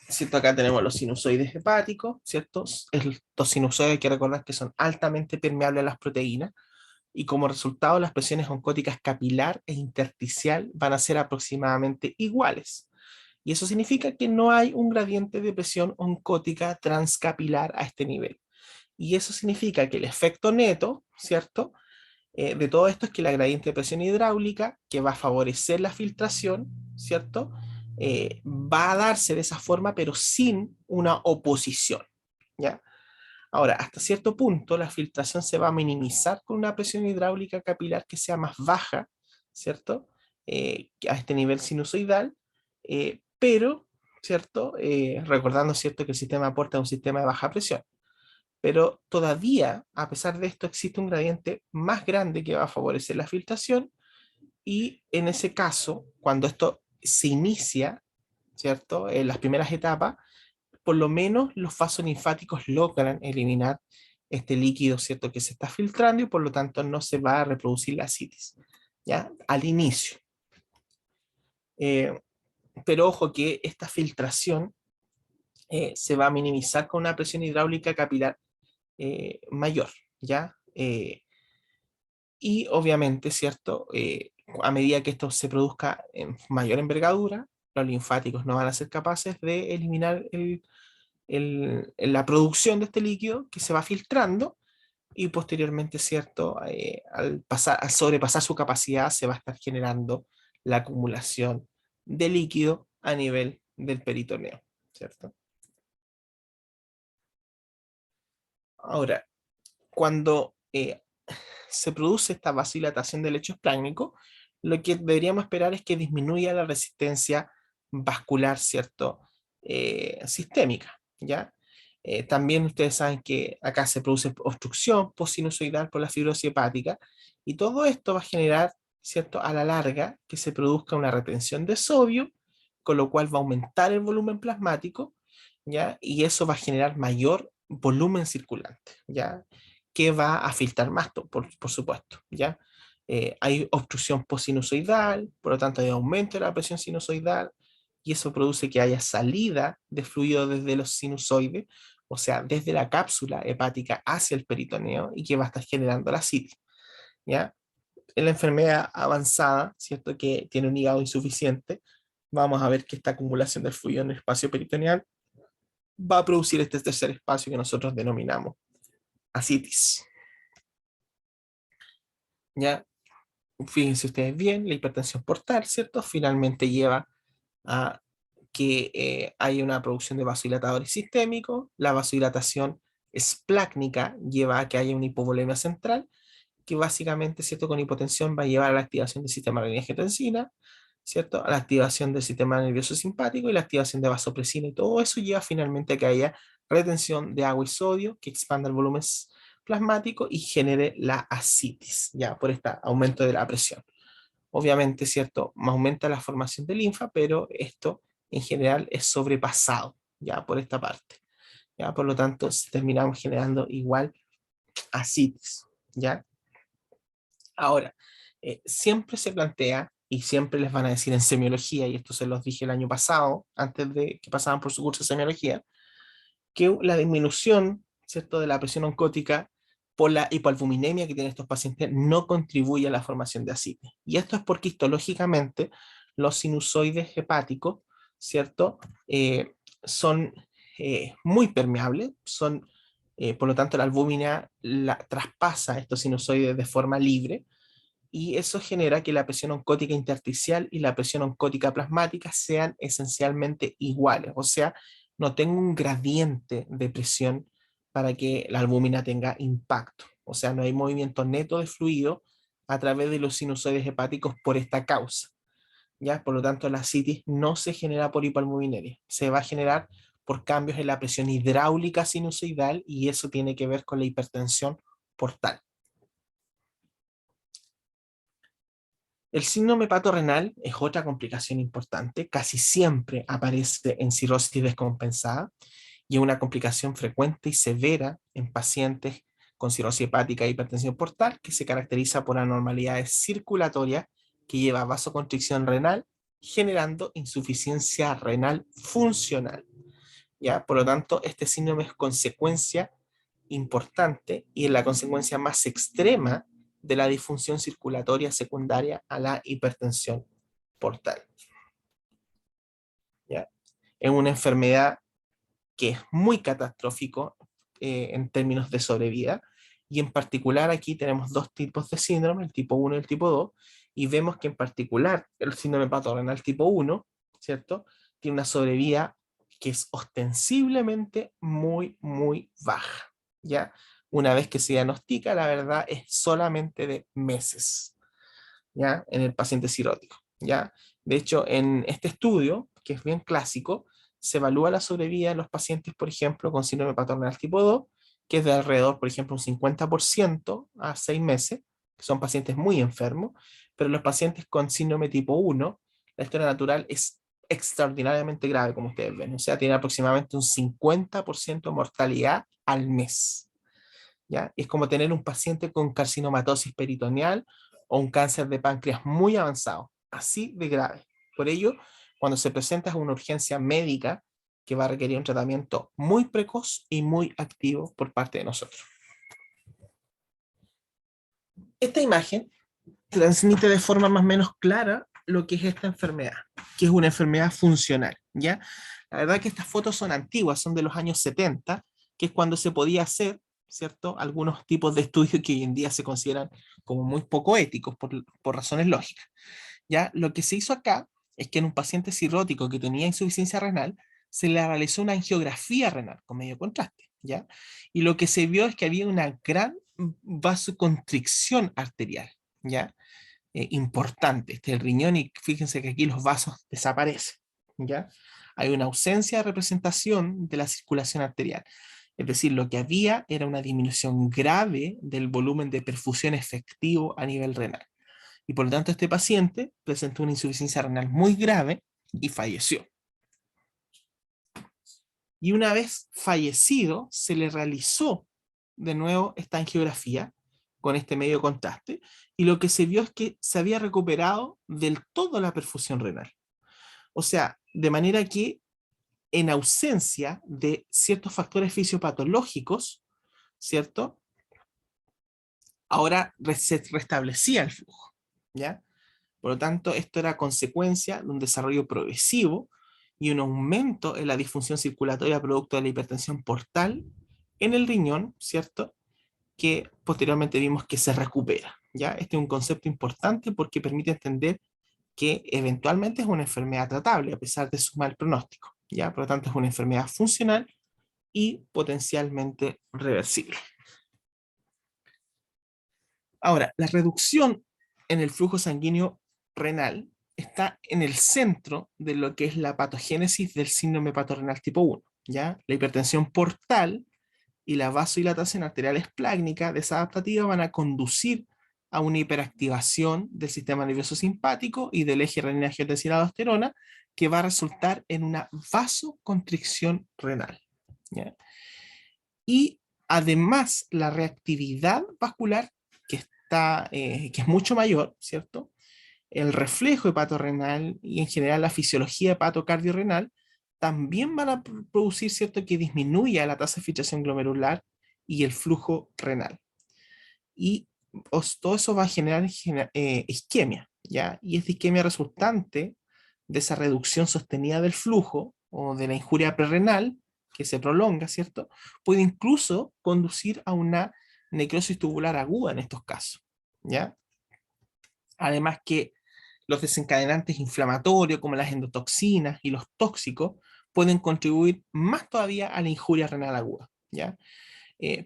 ¿cierto? Acá tenemos los sinusoides hepáticos, ¿cierto? Estos sinusoides hay que recordar que son altamente permeables a las proteínas y como resultado las presiones oncóticas capilar e intersticial van a ser aproximadamente iguales. Y eso significa que no hay un gradiente de presión oncótica transcapilar a este nivel. Y eso significa que el efecto neto, ¿cierto?, de todo esto es que la gradiente de presión hidráulica, que va a favorecer la filtración, ¿cierto?, va a darse de esa forma, pero sin una oposición, ¿ya? Ahora, hasta cierto punto, la filtración se va a minimizar con una presión hidráulica capilar que sea más baja, ¿cierto?, a este nivel sinusoidal, pero, ¿cierto?, recordando, ¿cierto?, que el sistema aporta a un sistema de baja presión. Pero todavía, a pesar de esto, existe un gradiente más grande que va a favorecer la filtración y en ese caso, cuando esto se inicia, ¿cierto?, en las primeras etapas, por lo menos los vasos linfáticos logran eliminar este líquido, ¿cierto?, que se está filtrando y por lo tanto no se va a reproducir la citis, ¿ya?, al inicio. Pero ojo que esta filtración se va a minimizar con una presión hidráulica capilar mayor, ¿ya? Y obviamente, ¿cierto? A medida que esto se produzca en mayor envergadura, los linfáticos no van a ser capaces de eliminar la producción de este líquido que se va filtrando y posteriormente, ¿cierto? Al sobrepasar su capacidad, se va a estar generando la acumulación de líquido a nivel del peritoneo, ¿cierto? Ahora, cuando se produce esta vasodilatación del lecho esplácnico, lo que deberíamos esperar es que disminuya la resistencia vascular, ¿cierto? Sistémica, ¿ya? También ustedes saben que acá se produce obstrucción postsinusoidal por la fibrosis hepática y todo esto va a generar, ¿cierto?, a la larga que se produzca una retención de sodio, con lo cual va a aumentar el volumen plasmático ¿ya? Y eso va a generar mayor volumen circulante, ¿ya? Que va a filtrar más, por supuesto, ¿ya? Hay obstrucción postsinusoidal, por lo tanto hay aumento de la presión sinusoidal, y eso produce que haya salida de fluido desde los sinusoides, o sea, desde la cápsula hepática hacia el peritoneo, y que va a estar generando la ascitis, ¿ya? En la enfermedad avanzada, ¿cierto? Que tiene un hígado insuficiente, vamos a ver que esta acumulación del fluido en el espacio peritoneal va a producir este tercer espacio que nosotros denominamos ascitis. Ya, fíjense ustedes bien, la hipertensión portal, ¿cierto? Finalmente lleva a que haya una producción de vasodilatadores sistémicos. La vasodilatación esplácnica lleva a que haya una hipovolemia central, que básicamente, ¿cierto? Con hipotensión va a llevar a la activación del sistema renin-angiotensina, ¿cierto? A la activación del sistema nervioso simpático y la activación de vasopresina, y todo eso lleva finalmente a que haya retención de agua y sodio, que expanda el volumen plasmático y genere la ascitis, ya por este aumento de la presión. Obviamente, ¿cierto? Aumenta la formación de linfa, pero esto en general es sobrepasado, ya por esta parte. Ya, por lo tanto, terminamos generando igual ascitis, ¿ya? Ahora, siempre se plantea, y siempre les van a decir en semiología, y esto se los dije el año pasado, antes de que pasaban por su curso de semiología, que la disminución, ¿cierto?, de la presión oncótica por la hipoalbuminemia que tienen estos pacientes no contribuye a la formación de ascitis. Y esto es porque histológicamente los sinusoides hepáticos, ¿cierto?, son muy permeables, son, por lo tanto, la albúmina traspasa estos sinusoides de forma libre, y eso genera que la presión oncótica intersticial y la presión oncótica plasmática sean esencialmente iguales, o sea, no tengo un gradiente de presión para que la albúmina tenga impacto, o sea, no hay movimiento neto de fluido a través de los sinusoides hepáticos por esta causa, ¿ya? Por lo tanto, la ascitis no se genera por hipoalbuminemia, se va a generar por cambios en la presión hidráulica sinusoidal, y eso tiene que ver con la hipertensión portal. El síndrome hepatorrenal es otra complicación importante, casi siempre aparece en cirrosis descompensada y es una complicación frecuente y severa en pacientes con cirrosis hepática e hipertensión portal, que se caracteriza por anormalidades circulatorias que lleva a vasoconstricción renal, generando insuficiencia renal funcional, ¿ya? Por lo tanto, este síndrome es consecuencia importante y es la consecuencia más extrema de la disfunción circulatoria secundaria a la hipertensión portal, ¿ya? Es una enfermedad que es muy catastrófico en términos de sobrevida, y en particular aquí tenemos dos tipos de síndrome, el tipo 1 y el tipo 2, y vemos que en particular el síndrome hepatorenal tipo 1, ¿cierto?, tiene una sobrevida que es ostensiblemente muy, muy baja, ¿ya? Una vez que se diagnostica, la verdad es solamente de meses, ¿ya? En el paciente cirrótico, ¿ya? De hecho, en este estudio, que es bien clásico, se evalúa la sobrevida en los pacientes, por ejemplo, con síndrome hepatorenal tipo 2, que es de alrededor, por ejemplo, un 50% a 6 meses, que son pacientes muy enfermos, pero los pacientes con síndrome tipo 1, la historia natural es extraordinariamente grave, como ustedes ven, o sea, tiene aproximadamente un 50% de mortalidad al mes, ¿ya? Es como tener un paciente con carcinomatosis peritoneal o un cáncer de páncreas muy avanzado, así de grave. Por ello, cuando se presenta es una urgencia médica que va a requerir un tratamiento muy precoz y muy activo por parte de nosotros. Esta imagen transmite de forma más o menos clara lo que es esta enfermedad, que es una enfermedad funcional, ¿ya? La verdad que estas fotos son antiguas, son de los años 70, que es cuando se podía hacer, ¿cierto?, algunos tipos de estudios que hoy en día se consideran como muy poco éticos por razones lógicas, ¿ya? Lo que se hizo acá es que en un paciente cirrótico que tenía insuficiencia renal, se le realizó una angiografía renal con medio contraste, ¿ya? Y lo que se vio es que había una gran vasoconstricción arterial, ¿ya? Importante. Este es el riñón, y fíjense que aquí los vasos desaparecen, ¿ya? Hay una ausencia de representación de la circulación arterial. Es decir, lo que había era una disminución grave del volumen de perfusión efectivo a nivel renal. Y por lo tanto, este paciente presentó una insuficiencia renal muy grave y falleció. Y una vez fallecido, se le realizó de nuevo esta angiografía con este medio de contraste, y lo que se vio es que se había recuperado del todo la perfusión renal. O sea, de manera que en ausencia de ciertos factores fisiopatológicos, ¿cierto? Ahora se restablecía el flujo, ¿ya? Por lo tanto, esto era consecuencia de un desarrollo progresivo y un aumento en la disfunción circulatoria producto de la hipertensión portal en el riñón, ¿cierto? Que posteriormente vimos que se recupera, ¿ya? Este es un concepto importante porque permite entender que eventualmente es una enfermedad tratable a pesar de su mal pronóstico, ¿ya? Por lo tanto, es una enfermedad funcional y potencialmente reversible. Ahora, la reducción en el flujo sanguíneo renal está en el centro de lo que es la patogénesis del síndrome hepatorenal tipo 1, ¿ya? La hipertensión portal y la vasodilatación arterial esplácnica desadaptativa van a conducir a una hiperactivación del sistema nervioso simpático y del eje renina-angiotensina-aldosterona que va a resultar en una vasoconstricción renal, ¿ya? Y además la reactividad vascular que es mucho mayor, ¿cierto? El reflejo hepatorrenal y en general la fisiología hepatocardiorrenal también van a producir, ¿cierto?, que disminuya la tasa de filtración glomerular y el flujo renal. Y todo eso va a generar isquemia, ¿ya? Y esta isquemia resultante de esa reducción sostenida del flujo o de la injuria prerrenal, que se prolonga, ¿cierto? Puede incluso conducir a una necrosis tubular aguda en estos casos, ¿ya? Además que los desencadenantes inflamatorios, como las endotoxinas y los tóxicos, pueden contribuir más todavía a la injuria renal aguda, ¿ya?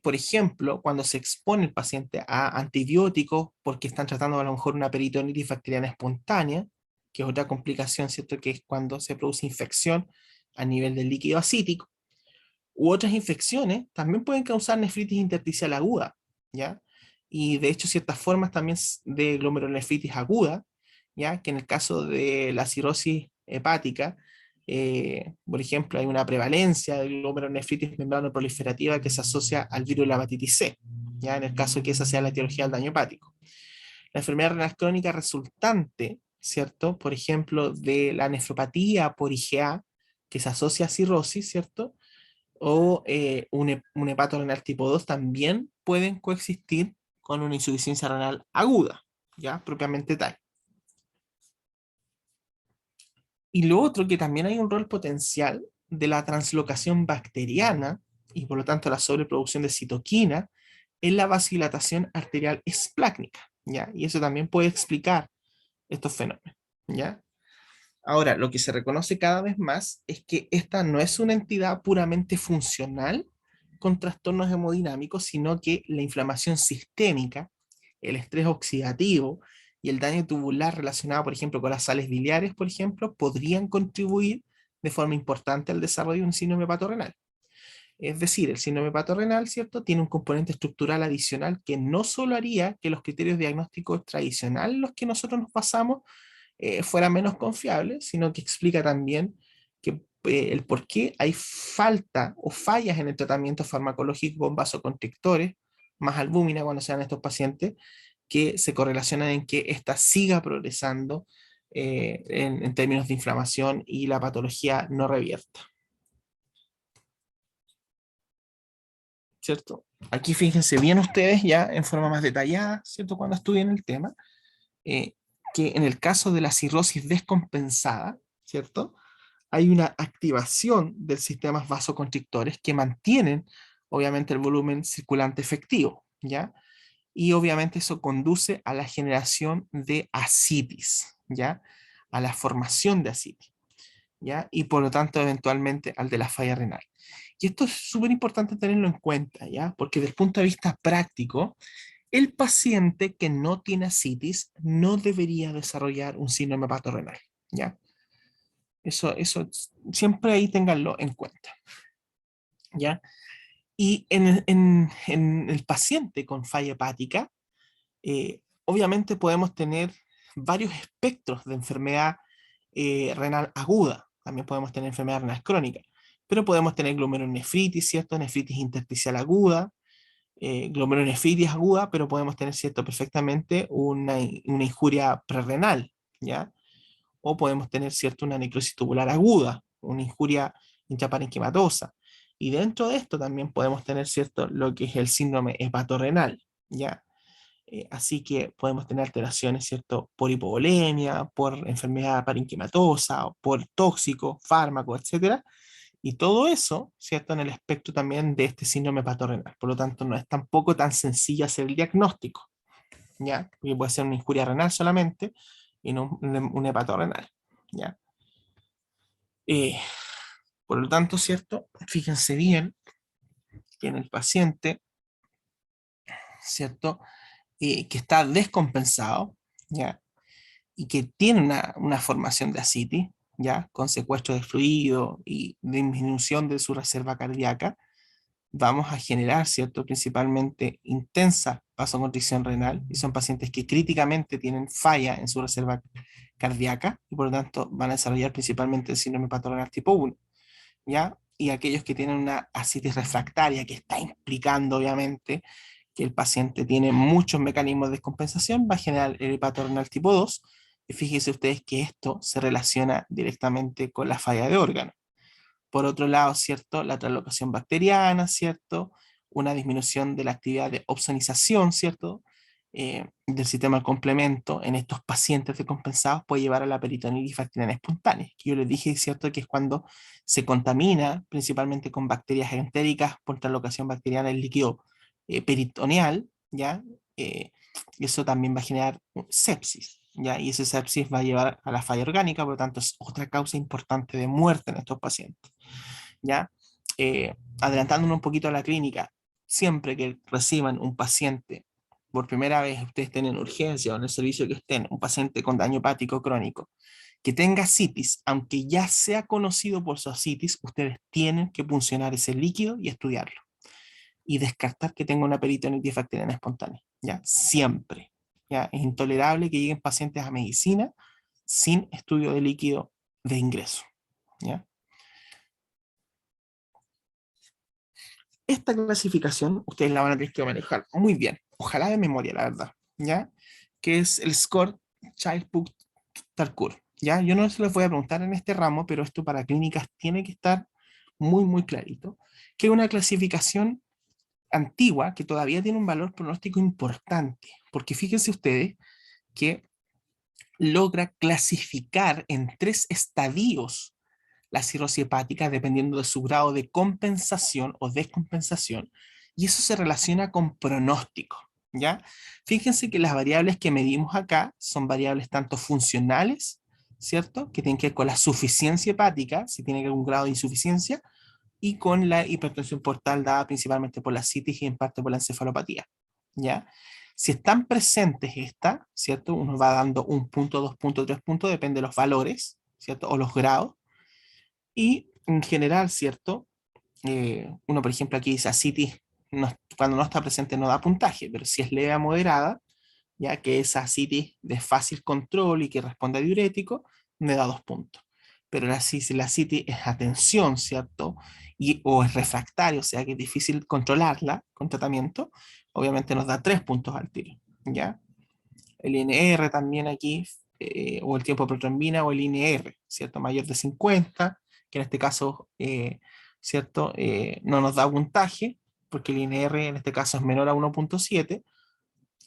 Por ejemplo, cuando se expone el paciente a antibióticos porque están tratando a lo mejor una peritonitis bacteriana espontánea, que es otra complicación, ¿cierto? Que es cuando se produce infección a nivel del líquido acítico, u otras infecciones también pueden causar nefritis intersticial aguda, ¿ya? Y de hecho ciertas formas también de glomerulonefritis aguda, ¿ya? Que en el caso de la cirrosis hepática, por ejemplo, hay una prevalencia de glomerulonefritis membranoproliferativa que se asocia al virus de la hepatitis C, ¿ya? En el caso de que esa sea la etiología del daño hepático. La enfermedad renal crónica resultante, ¿cierto? Por ejemplo, de la nefropatía por IgA, que se asocia a cirrosis, ¿cierto? O un hepato renal tipo 2 también pueden coexistir con una insuficiencia renal aguda, ya propiamente tal. Y lo otro, que también hay un rol potencial de la translocación bacteriana y por lo tanto la sobreproducción de citoquina en la vasodilatación arterial esplácnica, ¿ya? Y eso también puede explicar estos fenómenos, ¿ya? Ahora, lo que se reconoce cada vez más es que esta no es una entidad puramente funcional con trastornos hemodinámicos, sino que la inflamación sistémica, el estrés oxidativo y el daño tubular relacionado, por ejemplo, con las sales biliares, por ejemplo, podrían contribuir de forma importante al desarrollo de un síndrome hepatorenal. Es decir, el síndrome hepatorenal, ¿cierto?, tiene un componente estructural adicional que no solo haría que los criterios diagnósticos tradicionales, los que nosotros nos basamos, fuera menos confiable, sino que explica también que, el por qué hay falta o fallas en el tratamiento farmacológico con vasoconstrictores, más albúmina cuando sean estos pacientes, que se correlacionan en que ésta siga progresando en términos de inflamación y la patología no revierta. ¿Cierto? Aquí fíjense bien ustedes ya en forma más detallada, ¿cierto? Cuando estudien el tema, eh, que en el caso de la cirrosis descompensada, ¿cierto? Hay una activación del sistema vasoconstrictores que mantienen, obviamente, el volumen circulante efectivo, ¿ya? Y obviamente eso conduce a la generación de ascitis, ¿ya? A la formación de ascitis, ¿ya? Y por lo tanto, eventualmente, al de la falla renal. Y esto es súper importante tenerlo en cuenta, ¿ya? Porque desde el punto de vista práctico, el paciente que no tiene ascitis no debería desarrollar un síndrome hepatorenal, ¿ya? Eso siempre ahí ténganlo en cuenta, ¿ya? Y en el paciente con falla hepática, obviamente podemos tener varios espectros de enfermedad renal aguda, también podemos tener enfermedad renal crónica, pero podemos tener glomerulonefritis, ¿cierto? Nefritis intersticial aguda, glomerulonefritis aguda, pero podemos tener, ¿cierto? Perfectamente una injuria prerrenal, ¿ya? O podemos tener, ¿cierto? Una necrosis tubular aguda, una injuria intraparenquimatosa. Y dentro de esto también podemos tener, ¿cierto? Lo que es el síndrome hepatorrenal, ¿ya? Así que podemos tener alteraciones, ¿cierto? Por hipovolemia, por enfermedad parenquimatosa, por tóxico, fármaco, etcétera. Y todo eso, ¿cierto? En el espectro también de este síndrome hepatorrenal. Por lo tanto, no es tampoco tan sencillo hacer el diagnóstico, ¿ya? Porque puede ser una injuria renal solamente y no un hepatorrenal, ¿ya? Eh, por lo tanto, ¿cierto? Fíjense bien que en el paciente, ¿cierto? Que está descompensado, ¿ya? Y que tiene una formación de ascitis, ¿ya? Con secuestro de fluido y disminución de su reserva cardíaca, vamos a generar, ¿cierto? Principalmente intensa vasoconstricción renal, y son pacientes que críticamente tienen falla en su reserva cardíaca, y por lo tanto van a desarrollar principalmente el síndrome hepatorrenal tipo 1, ¿ya? Y aquellos que tienen una ascitis refractaria, que está implicando obviamente que el paciente tiene muchos mecanismos de descompensación, va a generar el hepatorrenal tipo 2, y fíjense ustedes que esto se relaciona directamente con la falla de órganos. Por otro lado, ¿cierto? La translocación bacteriana, ¿cierto? Una disminución de la actividad de opsonización, ¿cierto? Del sistema del complemento en estos pacientes descompensados puede llevar a la peritonitis bacteriana espontánea, que yo les dije, ¿cierto? Que es cuando se contamina principalmente con bacterias entéricas por translocación bacteriana el líquido peritoneal, ¿ya? Eh, Eso también va a generar sepsis, ¿ya? Y ese sepsis va a llevar a la falla orgánica, por lo tanto es otra causa importante de muerte en estos pacientes, ¿ya? Adelantándonos un poquito a la clínica, siempre que reciban un paciente por primera vez, ustedes estén en urgencia o en el servicio que estén, un paciente con daño hepático crónico, que tenga ascitis, aunque ya sea conocido por su ascitis, ustedes tienen que puncionar ese líquido y estudiarlo. Y descartar que tenga una peritonitis bacteriana espontánea, ¿ya? Siempre, ¿ya? Es intolerable que lleguen pacientes a medicina sin estudio de líquido de ingreso, ¿ya? Esta clasificación ustedes la van a tener que manejar muy bien, ojalá de memoria, la verdad, ¿ya? Que es el score Child-Pugh-Tarkur, ¿ya? Yo no se los voy a preguntar en este ramo, pero esto para clínicas tiene que estar muy, muy clarito, que es una clasificación antigua que todavía tiene un valor pronóstico importante, porque fíjense ustedes que logra clasificar en 3 estadios la cirrosis hepática dependiendo de su grado de compensación o descompensación, y eso se relaciona con pronóstico, ¿ya? Fíjense que las variables que medimos acá son variables tanto funcionales, ¿cierto? Que tienen que ver con la suficiencia hepática, si tiene algún grado de insuficiencia, y con la hipertensión portal dada principalmente por la citis y en parte por la encefalopatía, ¿ya? Si están presentes estas, ¿cierto? Uno va dando 1 punto, 2 puntos, 3 puntos, depende de los valores, ¿cierto? O los grados. Y en general, ¿cierto? Uno, por ejemplo, aquí dice ascitis, no, cuando no está presente no da puntaje, pero si es leve a moderada, ya que es ascitis de fácil control y que responde a diurético, me da 2 puntos. Pero si la ascitis es atención, ¿cierto? O es refractario, o sea que es difícil controlarla con tratamiento, obviamente nos da 3 puntos al tiro, ¿ya? El INR también aquí, o el tiempo de protrombina o el INR, ¿cierto? Mayor de 50, que en este caso, ¿cierto? No nos da puntaje, porque el INR en este caso es menor a 1.7,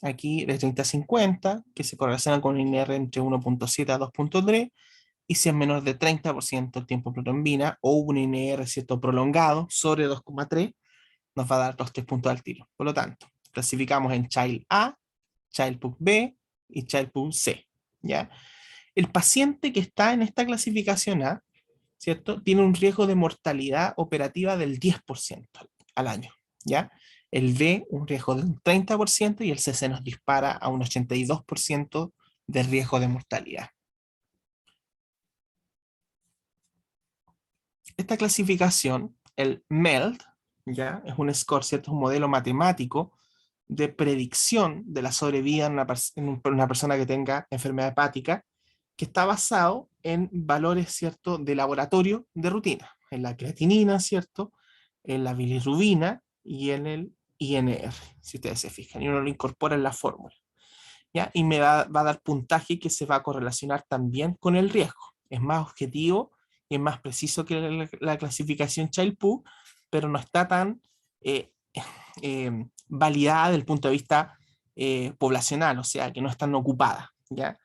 aquí de 30 a 50, que se correlaciona con un INR entre 1.7 a 2.3, y si es menor de 30% el tiempo de protrombina, o un INR, ¿cierto? Prolongado, sobre 2.3, nos va a dar los 3 puntos al tiro. Por lo tanto, clasificamos en Child A, Child Pugh B y Child Pugh C, ¿ya? El paciente que está en esta clasificación A, ¿cierto? Tiene un riesgo de mortalidad operativa del 10% al año, ¿ya? El B, un riesgo del 30% y el C se nos dispara a un 82% de riesgo de mortalidad. Esta clasificación, el MELD, ¿ya? Es un score, ¿cierto? Es un modelo matemático de predicción de la sobrevida en una persona que tenga enfermedad hepática, que está basado en valores, ¿cierto? De laboratorio de rutina. en la creatinina, ¿cierto? En la bilirrubina y en el INR, si ustedes se fijan, y uno lo incorpora en la fórmula, ¿ya? Y me va a dar puntaje que se va a correlacionar también con el riesgo. Es más objetivo y es más preciso que la clasificación Child-Pugh, pero no está tan eh, validada desde el punto de vista poblacional, o sea, que no están ocupadas, ¿ya?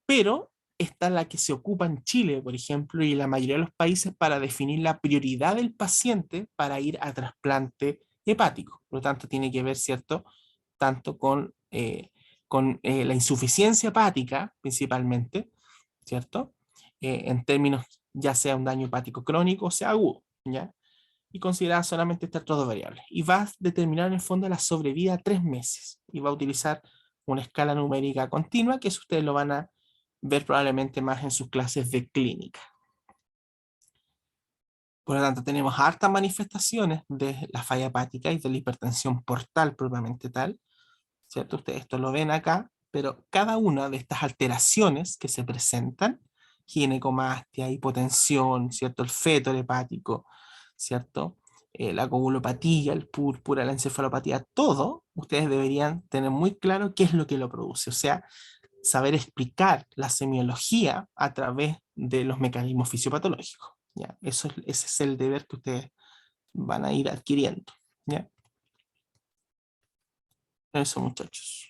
Pero está la que se ocupa en Chile, por ejemplo, y la mayoría de los países para definir la prioridad del paciente para ir a trasplante hepático. Por lo tanto, tiene que ver, ¿cierto? Tanto con la insuficiencia hepática, principalmente, ¿cierto? En términos ya sea un daño hepático crónico o sea agudo, ¿ya? Y considerada solamente estas dos variables. Y va a determinar en el fondo la sobrevida a 3 meses. Y va a utilizar una escala numérica continua, que eso ustedes lo van a ver probablemente más en sus clases de clínica. Por lo tanto, tenemos hartas manifestaciones de la falla hepática y de la hipertensión portal propiamente tal, ¿cierto? Ustedes esto lo ven acá, pero cada una de estas alteraciones que se presentan, ginecomastia, hipotensión, ¿cierto? El feto hepático, ¿cierto? La coagulopatía, el púrpura, la encefalopatía, todo, ustedes deberían tener muy claro qué es lo que lo produce, o sea, saber explicar la semiología a través de los mecanismos fisiopatológicos, ¿ya? Ese es el deber que ustedes van a ir adquiriendo, ¿ya? Eso, muchachos.